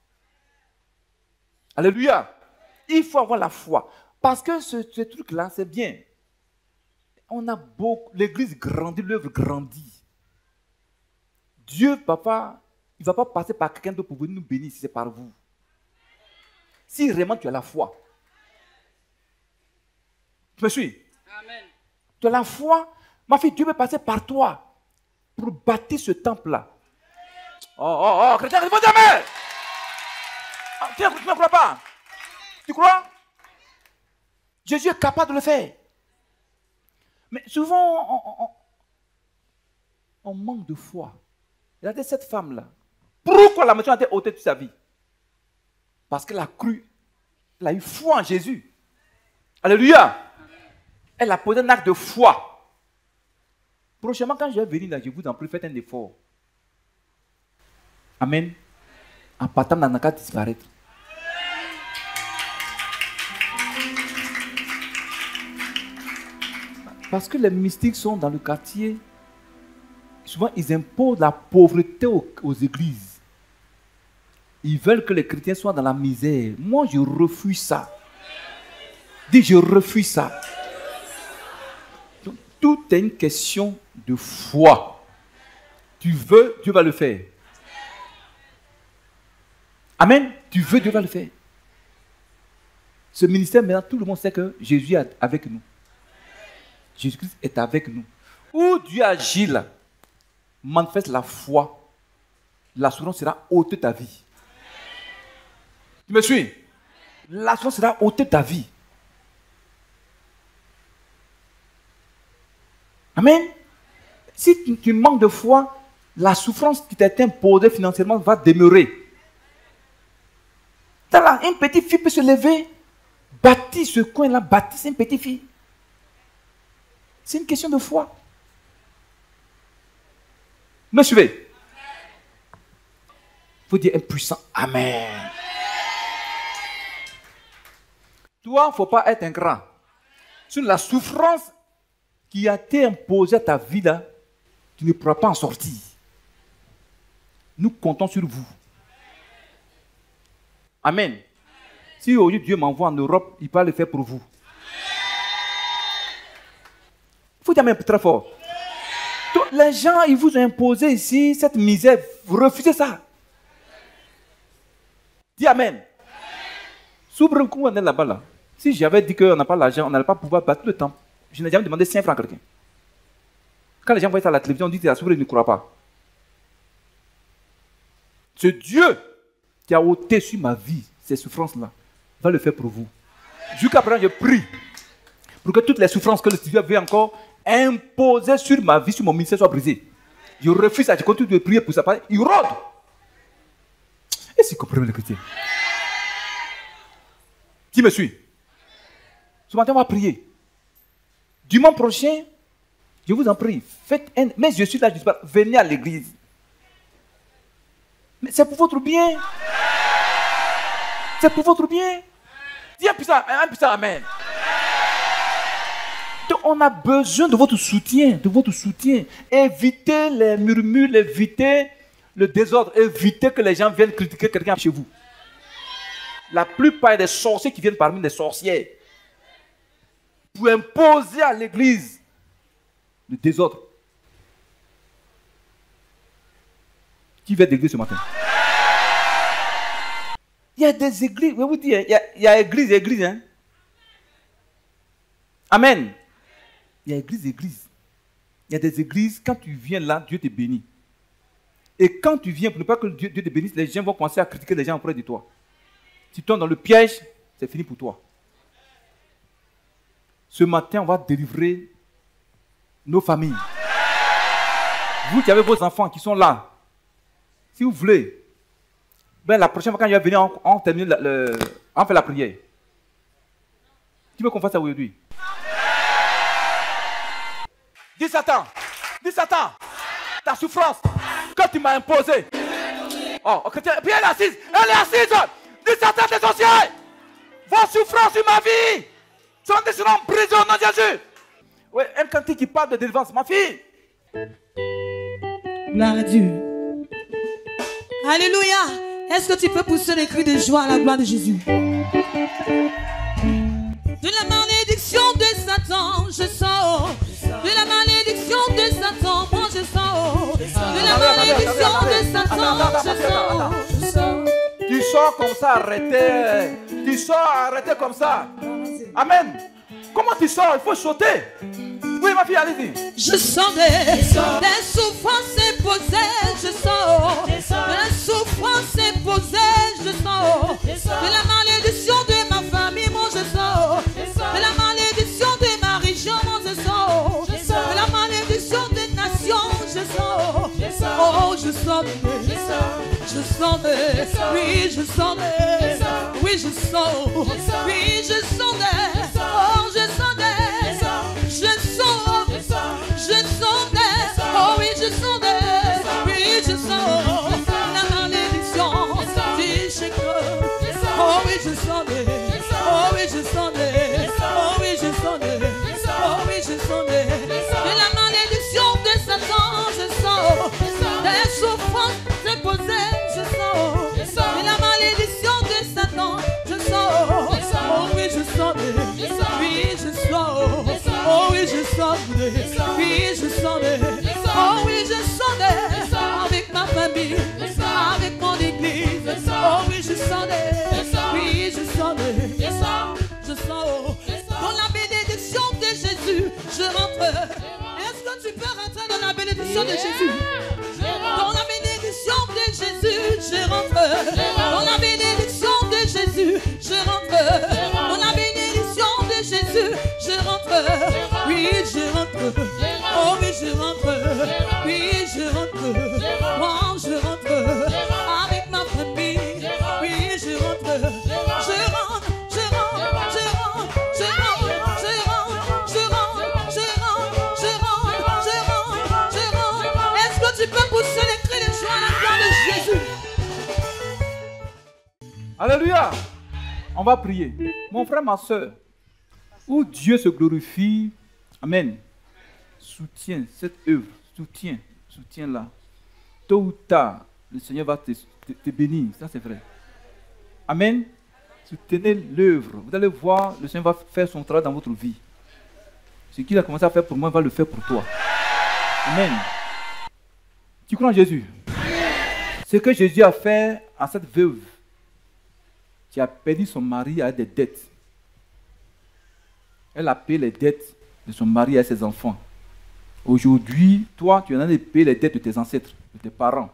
Alléluia. Il faut avoir la foi. Parce que ce truc-là, c'est bien. On a beaucoup, l'église grandit, l'œuvre grandit. Dieu, papa, il ne va pas passer par quelqu'un d'autre pour venir nous bénir si c'est par vous. Si vraiment tu as la foi. Tu me suis? Amen. Tu as la foi. Ma fille, Dieu peut passer par toi pour bâtir ce temple-là. Oh, chrétien, il faut dire amen. Tu ne crois pas? Tu crois? Jésus est capable de le faire. Mais souvent, on manque de foi. Regardez cette femme-là. Pourquoi la maison a été ôtée de sa vie? Parce qu'elle a cru, elle a eu foi en Jésus. Alléluia. Elle a posé un acte de foi. Prochainement, quand je vais venir là, je vous en prie, faites un effort. Amen. En partant dans le cas disparaître. Parce que les mystiques sont dans le quartier. Souvent, ils imposent la pauvreté aux églises. Ils veulent que les chrétiens soient dans la misère. Moi, je refuse ça. Dis, je refuse ça. Donc, tout est une question de foi. Tu veux, Dieu va le faire. Amen. Tu veux, Dieu va le faire. Ce ministère, maintenant, tout le monde sait que Jésus est avec nous. Jésus-Christ est avec nous. Où Dieu agit là, manifeste la foi. L'assurance sera ôtée de ta vie. Tu me suis? L'assurance sera ôtée de ta vie. Amen. Si tu manques de foi, la souffrance qui t'est imposée financièrement va demeurer. T'as là, une petite fille peut se lever, bâtir ce coin-là, bâtir, c'est une petite fille. C'est une question de foi. Me suivez? Il faut dire impuissant. Amen. Toi, il ne faut pas être ingrat. Sur la souffrance qui a été imposée à ta vie, là, tu ne pourras pas en sortir. Nous comptons sur vous. Amen. Si aujourd'hui Dieu m'envoie en Europe, il va le faire pour vous. Il faut dire même très fort. Donc, les gens, ils vous ont imposé ici cette misère. Vous refusez ça. Dis Amen. S'ouvre un coup, on est là-bas. Là. Si j'avais dit qu'on n'a pas l'argent, on n'allait pas pouvoir battre le temps. Je n'ai jamais demandé 5 francs à quelqu'un. Quand les gens voient ça à la télévision, on dit que la souffrance, ils ne croient pas. Ce Dieu qui a ôté sur ma vie ces souffrances-là va le faire pour vous. Jusqu'à présent, je prie pour que toutes les souffrances que le Dieu avait encore imposées sur ma vie, sur mon ministère, soient brisées. Je refuse ça, je continue de prier pour ça. Il rôde. Est-ce que vous comprenez le chrétien? Qui me suit? Ce matin, on va prier. Dimanche prochain, je vous en prie, faites un... Mais je suis là, je dis pas, venez à l'église. Mais c'est pour votre bien. C'est pour votre bien. Dis un puissant amen. Donc on a besoin de votre soutien, Évitez les murmures, évitez le désordre, évitez que les gens viennent critiquer quelqu'un chez vous. La plupart des sorciers qui viennent parmi les sorcières pour imposer à l'église le désordre. Qui vient d'église ce matin? Il y a des églises, je vais vous dire, il y a église et église. Hein? Amen. Il y a église et église. Il y a des églises, quand tu viens là, Dieu te bénit. Et quand tu viens, pour ne pas que Dieu te bénisse, les gens vont commencer à critiquer les gens auprès de toi. Si tu tombes dans le piège, c'est fini pour toi. Ce matin, on va délivrer nos familles. Vous qui avez vos enfants qui sont là, si vous voulez, ben la prochaine fois quand je vais venir, on termine on fait la prière. Tu veux qu'on fasse ça aujourd'hui? Dis Satan, ta souffrance que tu m'as imposée. Oh, ok, puis elle est assise. Dis Satan, tes sorciers, vos souffrances sur ma vie seront brisées au nom de Jésus. Oui, un cantique qui parle de délivrance, ma fille. Gloire à Dieu. Alléluia. Est-ce que tu peux pousser des cris de joie à la gloire de Jésus? De la malédiction de Satan, je sors. De la malédiction de Satan, moi je sors. De la malédiction de Satan, je sors. Tu sors comme ça, arrêtez. Tu sors, arrêtez comme ça. Amen. Comment tu sors? Il faut sauter. Oui, ma fille, allez-y. Je sors des souffrances imposées, je sors. De la souffrance imposée, je sors. De la malédiction de ma famille, moi je sors. De la malédiction de ma région, moi je sors. De la malédiction des nations, je sors. Oh, je sors. Je sors. Oui, je sors. Oui, je sors. Oui, je sors. Oh. Oh oui, je sens des. Oh oui, je sens des. Oh oui, je sens des. Oh oui, je sens des. De la malédiction de Satan, je sens. Des souffrances déposées, je sens. De la malédiction de Satan, je sens. Oh oui, je sens des. Oui, je sens. Oh oui, je sens des. Oui, je sens des. Oh oui, je sens des. Avec ma famille, avec mon église. Oh oui, je sens des. Oui, je sens des. Je sens. Dans la bénédiction de Jésus, je rentre. Est-ce que tu peux rentrer dans la bénédiction de Jésus? Dans la bénédiction de Jésus, je rentre. Dans la bénédiction de Jésus, je rentre. Dans la bénédiction de Jésus, je rentre. Oui, je rentre. Oh oui, je rentre. Oui, je rentre. Moi, je rentre. Avec ma famille. Oui, je rentre. Je rentre. Je rentre. Je rentre. Je rentre. Je rentre. Je rentre. Je rentre. Je rentre. Je rentre. Je rentre. Est-ce que tu peux pousser les cris de joie à la gloire de Jésus? Alléluia. On va prier. Mon frère, ma soeur, où Dieu se glorifie, amen, soutiens cette œuvre, soutiens-la. Tôt ou tard, le Seigneur va te bénir, ça c'est vrai. Amen. Soutenez l'œuvre. Vous allez voir, le Seigneur va faire son travail dans votre vie. Ce qu'il a commencé à faire pour moi, il va le faire pour toi. Amen. Tu crois en Jésus? Ce que Jésus a fait à cette veuve qui a perdu son mari à des dettes. Elle a payé les dettes de son mari et ses enfants. Aujourd'hui, toi, tu es en train de payer les dettes de tes ancêtres, de tes parents.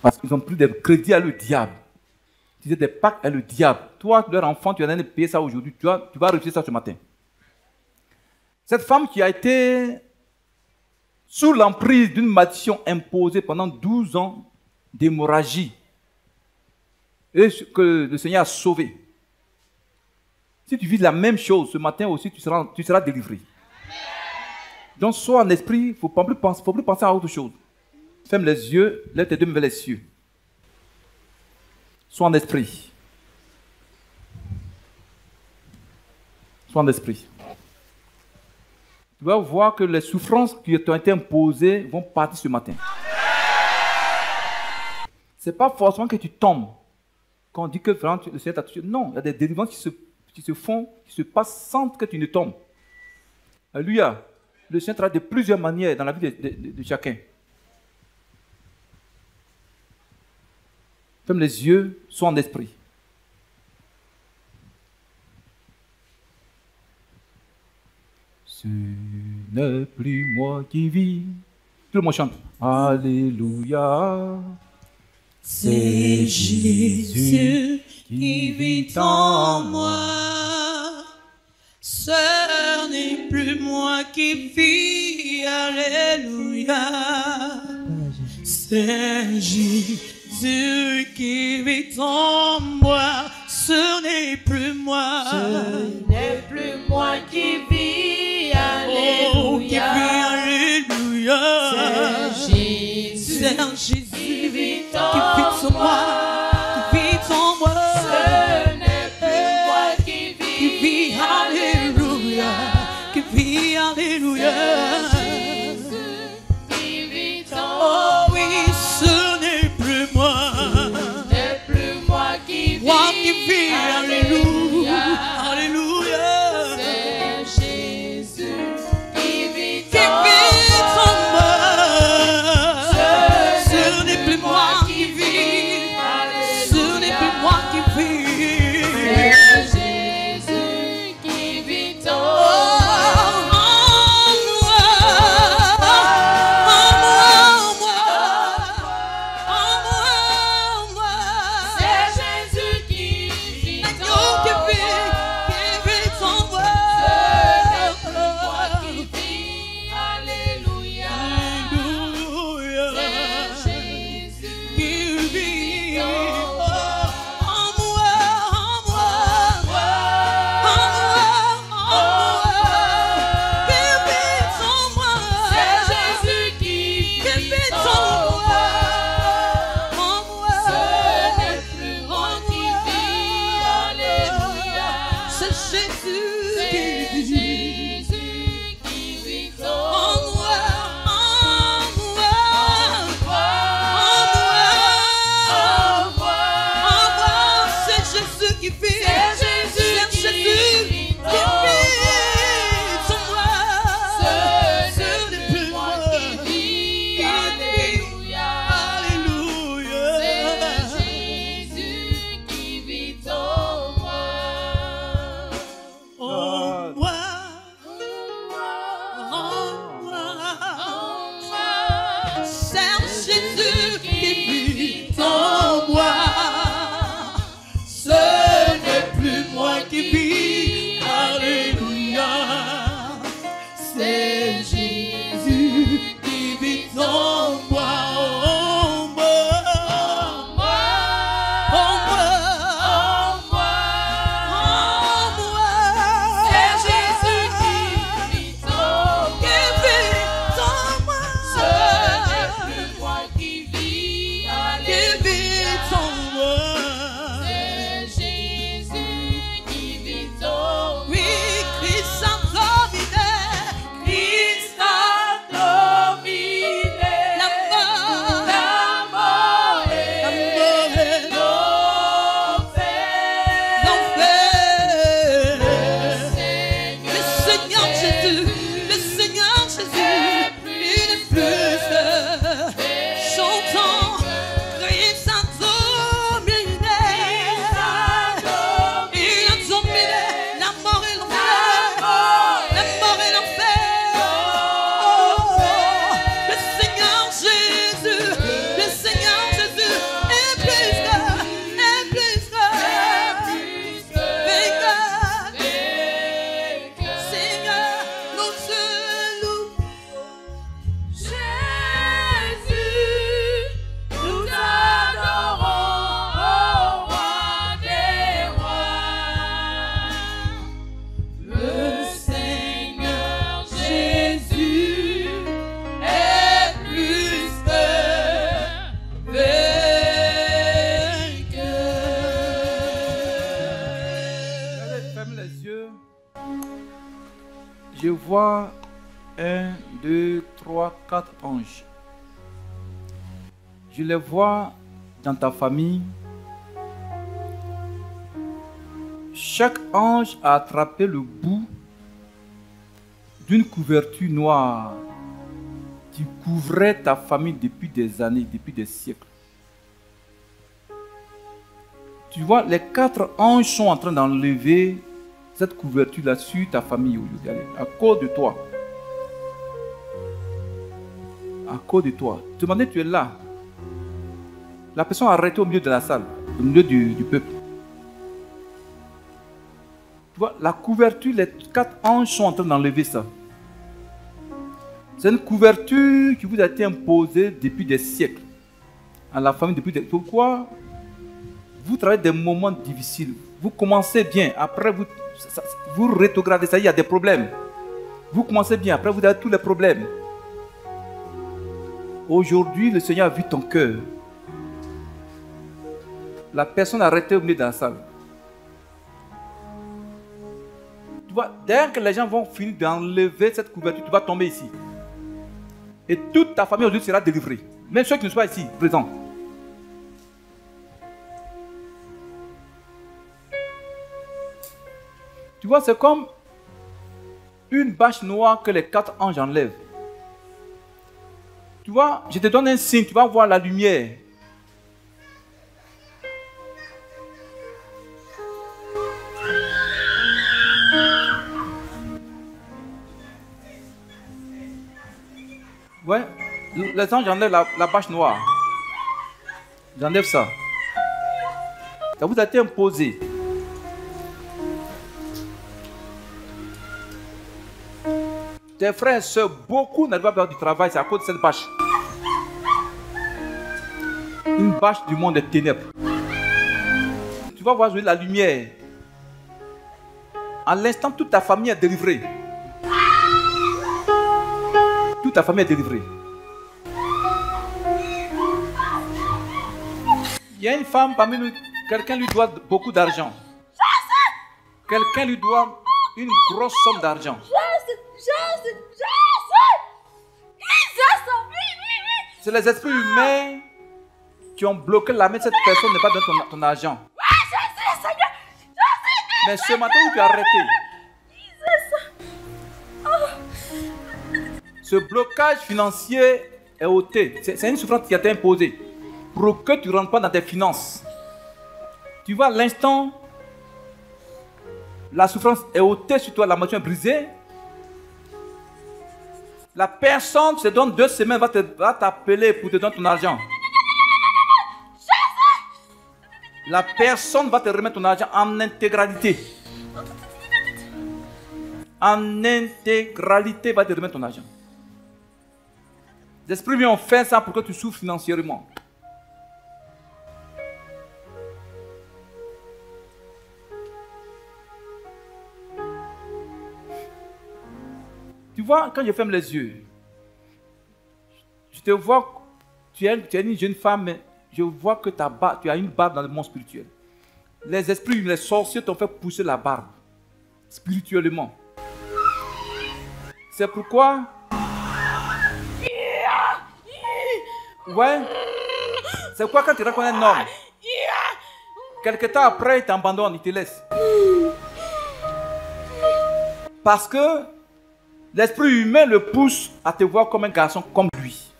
Parce qu'ils ont pris des crédits à le diable. Ils étaient des pactes à le diable. Toi, leur enfant, tu es en train de payer ça aujourd'hui. Tu vas réussir ça ce matin. Cette femme qui a été sous l'emprise d'une malédiction imposée pendant 12 ans d'hémorragie, et que le Seigneur a sauvé. Si tu vis la même chose ce matin aussi, tu seras délivré. Donc sois en esprit, il ne faut plus penser à autre chose. Ferme les yeux, lève tes deux mains vers les cieux. Sois en esprit. Sois en esprit. Tu vas voir que les souffrances qui t'ont été imposées vont partir ce matin. Ce n'est pas forcément que tu tombes. Quand on dit que vraiment, le Seigneur t'a touché. Non, il y a des délivrances qui se font, qui se passent sans que tu ne tombes. Alléluia. Le Seigneur travaille de plusieurs manières dans la vie de chacun. Ferme les yeux, sois en esprit. Ce n'est plus moi qui vis. Tout le monde chante. Alléluia. C'est Jésus qui vit en moi. Ce n'est plus moi qui vis. Alléluia. C'est Jésus qui vit en moi. Ce n'est plus moi. Ce n'est plus moi qui vis. Alléluia. Oh, qui vit. Alléluia. C'est Jésus. C'est Jésus qui vit qui vit en moi, qui vit en moi. Ce n'est plus moi qui vis, alléluia, qui vit, alléluia. Jésus qui vit en moi. Oh oui, ce n'est plus moi, ce n'est plus moi qui vis, alléluia, alléluia. C'est Jésus qui vit en moi. Je vois 1, 2, 3, 4 anges. Je les vois dans ta famille. Chaque ange a attrapé le bout d'une couverture noire qui couvrait ta famille depuis des années, depuis des siècles. Tu vois, les 4 anges sont en train d'enlever cette couverture-là sur ta famille aujourd'hui, à cause de toi. À cause de toi. Tu demandais, tu es là. La personne a arrêté au milieu de la salle, au milieu du peuple. Tu vois, la couverture, les 4 anges sont en train d'enlever ça. C'est une couverture qui vous a été imposée depuis des siècles. À la famille depuis des... Pourquoi vous travaillez des moments difficiles. Vous commencez bien, après vous rétrogradez, ça y est, il y a des problèmes. Vous commencez bien, après vous avez tous les problèmes. Aujourd'hui, le Seigneur a vu ton cœur. La personne a arrêté au milieu de la salle. Tu vois, dès que les gens vont finir d'enlever cette couverture, tu vas tomber ici. Et toute ta famille aujourd'hui sera délivrée. Même ceux qui ne sont pas ici, présents. Tu vois, c'est comme une bâche noire que les 4 anges enlèvent. Tu vois, je te donne un signe, tu vas voir la lumière. Ouais, les anges enlèvent la bâche noire. J'enlève ça. Ça vous a été imposé. Tes frères et soeurs, beaucoup n'arrivent pas à faire du travail, c'est à cause de cette bâche. Une bâche du monde des ténèbres. Tu vas voir la lumière. À l'instant, toute ta famille est délivrée. Toute ta famille est délivrée. Il y a une femme parmi nous, quelqu'un lui doit beaucoup d'argent. Quelqu'un lui doit une grosse somme d'argent. C'est les esprits humains qui ont bloqué la main de cette personne ne pas donner ton argent. Mais ce matin, tu as arrêté. Ce blocage financier est ôté. C'est une souffrance qui a été imposée pour que tu ne rentres pas dans tes finances. Tu vois, à l'instant, la souffrance est ôtée sur toi, la maison est brisée. La personne te donne 2 semaines, va t'appeler pour te donner ton argent. La personne va te remettre ton argent en intégralité. En intégralité, va te remettre ton argent. Les esprits ont fait ça pour que tu souffres financièrement. Tu vois, quand je ferme les yeux, je te vois, tu es une jeune femme, mais je vois que tu as une barbe dans le monde spirituel. Les esprits, les sorciers t'ont fait pousser la barbe, spirituellement. C'est pourquoi... Ouais. C'est pourquoi quand tu rencontres un homme, quelque temps après, il t'abandonne, il te laisse. Parce que l'esprit humain le pousse à te voir comme un garçon comme lui.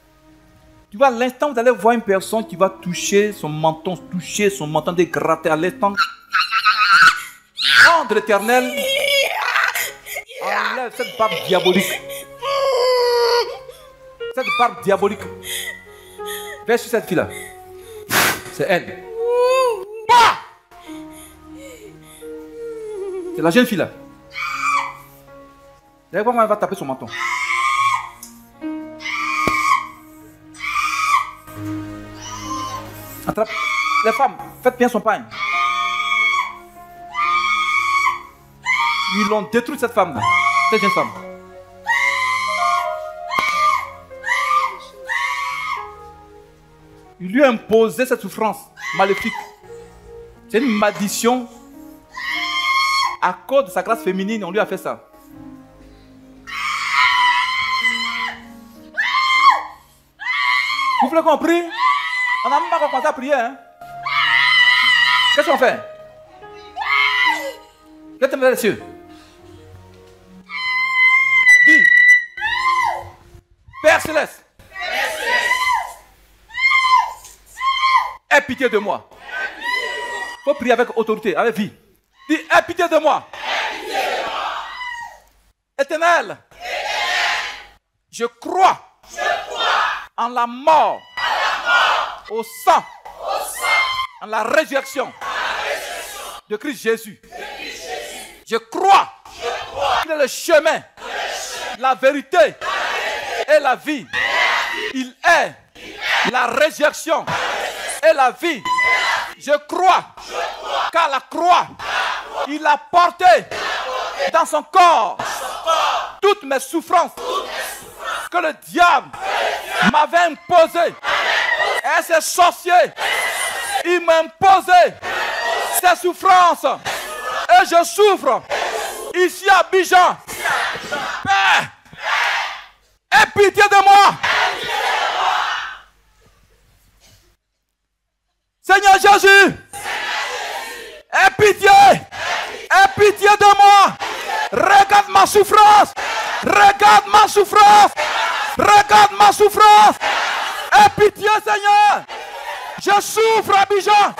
Tu vois, à l'instant, vous allez voir une personne qui va toucher son menton, de gratter à l'instant. Nom de l'Éternel, enlève cette barbe diabolique. Cette barbe diabolique. Viens sur cette fille-là. C'est elle. C'est la jeune fille-là. Regardez comment elle va taper son menton. Attrape. Les femmes, faites bien son pain. Ils l'ont détruit cette femme-là. Cette jeune femme. Il lui a imposé cette souffrance maléfique. C'est une malédiction. À cause de sa grâce féminine, on lui a fait ça. Vous voulez qu'on prie? On n'a même pas commencé à prier. Hein? Qu'est-ce qu'on fait? Qu'est-ce que tu veux, les cieux? Dis. Père Céleste. Aie pitié de moi. Il faut prier avec autorité, avec vie. Dis, aie pitié de moi. Éternel. Je crois en la mort, au sang, en la résurrection de Christ Jésus. Je crois qu'il est le chemin, la vérité et la vie. Il est la résurrection et la vie. Je crois qu'à la croix, il a porté dans son corps toutes mes souffrances que le diable m'avait imposées. Et ces sorciers, ils m'ont imposé ces souffrances. Et je souffre ici à Abidjan. Père, aie pitié de moi. Seigneur Jésus, aie pitié de moi. Regarde ma souffrance. Regarde ma souffrance. Regarde ma souffrance. Aie pitié, Seigneur. Je souffre à Abidjan.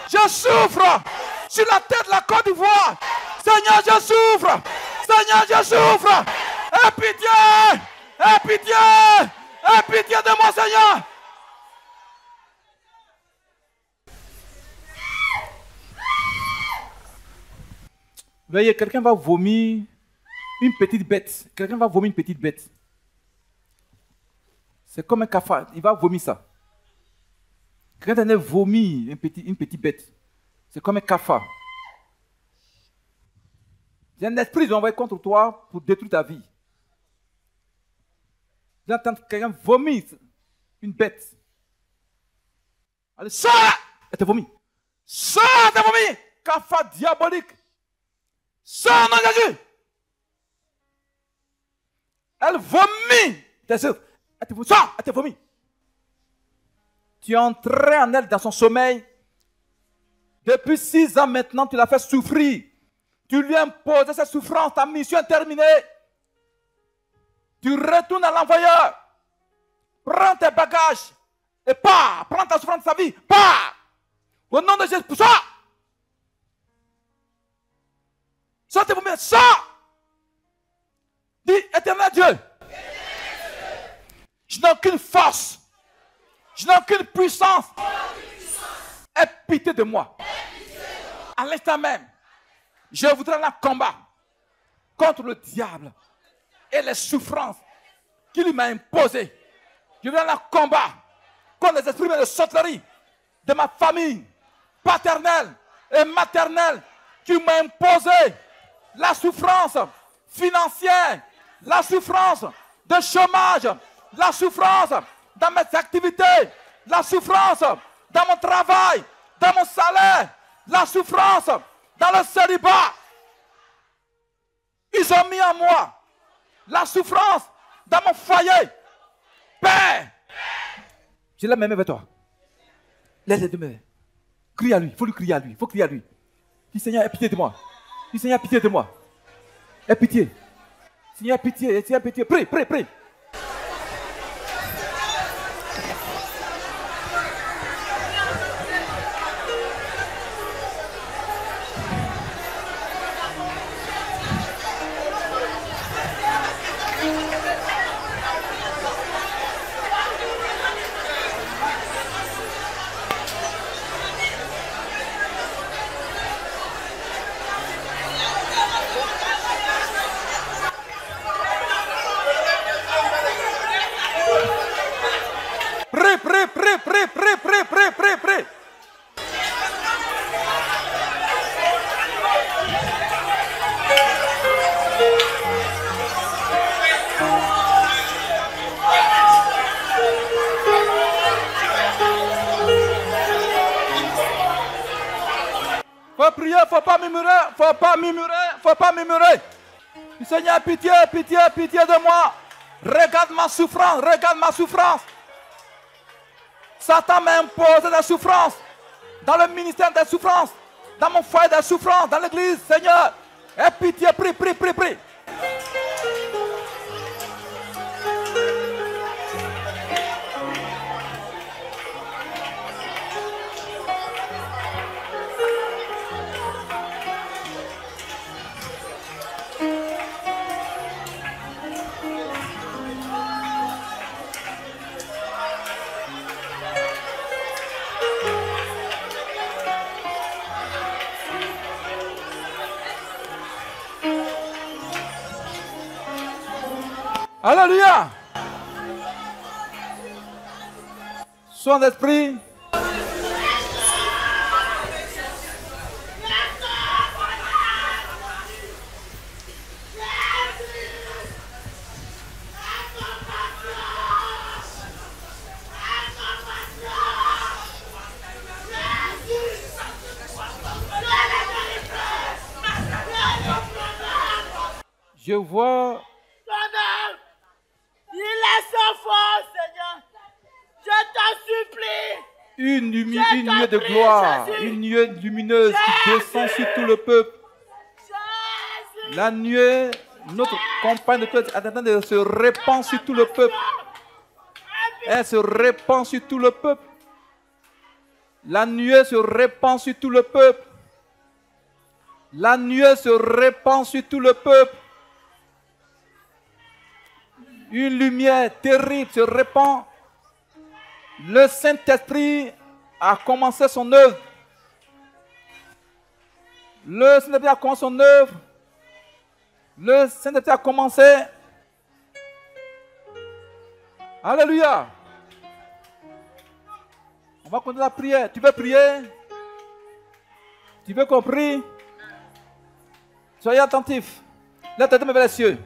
Je souffre sur la tête de la Côte d'Ivoire. Seigneur, je souffre. Seigneur, je souffre. Aie pitié. Aie pitié. Aie pitié de moi, Seigneur. Veuillez, quelqu'un va vomir une petite bête. Quelqu'un va vomir une petite bête. C'est comme un cafard. Il va vomir ça. Quelqu'un va vomir une petite bête. C'est comme un cafard. Il y a un esprit qui est envoyé contre toi pour détruire ta vie. Vous entendez quelqu'un vomir une bête. Allez, sors! Elle te vomit. Sors, elle te vomit. Cafard diabolique. Sors, non, Jésus. Elle vomit. Elle te vomit. Sors, elle te vomit. Tu es entré en elle dans son sommeil. Depuis 6 ans maintenant, tu l'as fait souffrir. Tu lui as imposé cette souffrance. Ta mission est terminée. Tu retournes à l'envoyeur. Prends tes bagages. Et pars. Prends ta souffrance de sa vie. Pars. Au nom de Jésus. Sors. Sortez vous-même. Sors. Dis, éternel Dieu. Je n'ai aucune force. Je n'ai aucune puissance. Aie pitié de moi. À l'instant même, je voudrais aller en combat contre le diable et les souffrances qu'il m'a imposées. Je voudrais aller en combat contre les esprits de sorcellerie de ma famille paternelle et maternelle qui m'a imposé la souffrance financière, la souffrance de chômage, la souffrance dans mes activités, la souffrance dans mon travail, dans mon salaire, la souffrance dans le célibat. Ils ont mis en moi la souffrance dans mon foyer. Père, je l'ai même vers toi. Laisse-les demeurer. Crie à lui, il faut lui crier à lui, il faut crier à lui. Dis Seigneur, aie pitié de moi. Dis Seigneur, aie pitié de moi. Aie pitié. Seigneur, aie pitié, Seigneur, aie pitié. Prie, prie, prie. Prie. Faut prier, faut pas murmurer. Seigneur, pitié de moi. Regarde ma souffrance. Satan m'a imposé des souffrances. Dans le ministère des souffrances. Dans mon foyer des souffrances. Dans l'église, Seigneur. Aie pitié, prie, prie, prie, prie. Alléluia. Son esprit. Je vois. Il est sans force, Seigneur. Je t'en supplie. Une nuée de gloire, une nuée lumineuse qui descend sur tout le peuple. Jésus. La nuée, notre compagne de toi, est en train de se répand sur tout le peuple. Elle se répand sur tout le peuple. La nuée se répand sur tout le peuple. La nuée se répand sur tout le peuple. Une lumière terrible se répand. Le Saint-Esprit a commencé son œuvre. Le Saint-Esprit a commencé son œuvre. Le Saint-Esprit a commencé. Alléluia. On va continuer la prière. Tu veux prier? Tu veux qu'on prie? Soyez attentifs. Lève ta tête vers les cieux.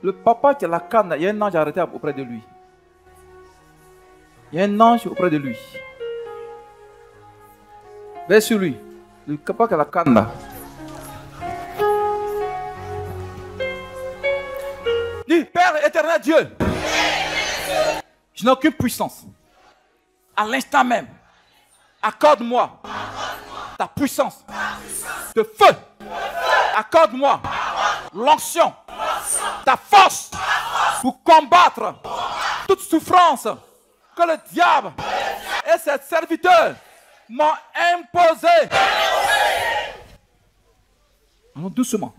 Le papa qui a la canne, il y a un ange arrêté auprès de lui. Il y a un ange auprès de lui. Vers sur lui. Le papa qui a la canne là. Dis, Père éternel Dieu, je n'ai aucune puissance. À l'instant même, accorde-moi ta puissance de feu. Accorde-moi l'onction, ta force pour combattre toute souffrance que le diable et ses serviteurs m'ont imposée. Allons doucement.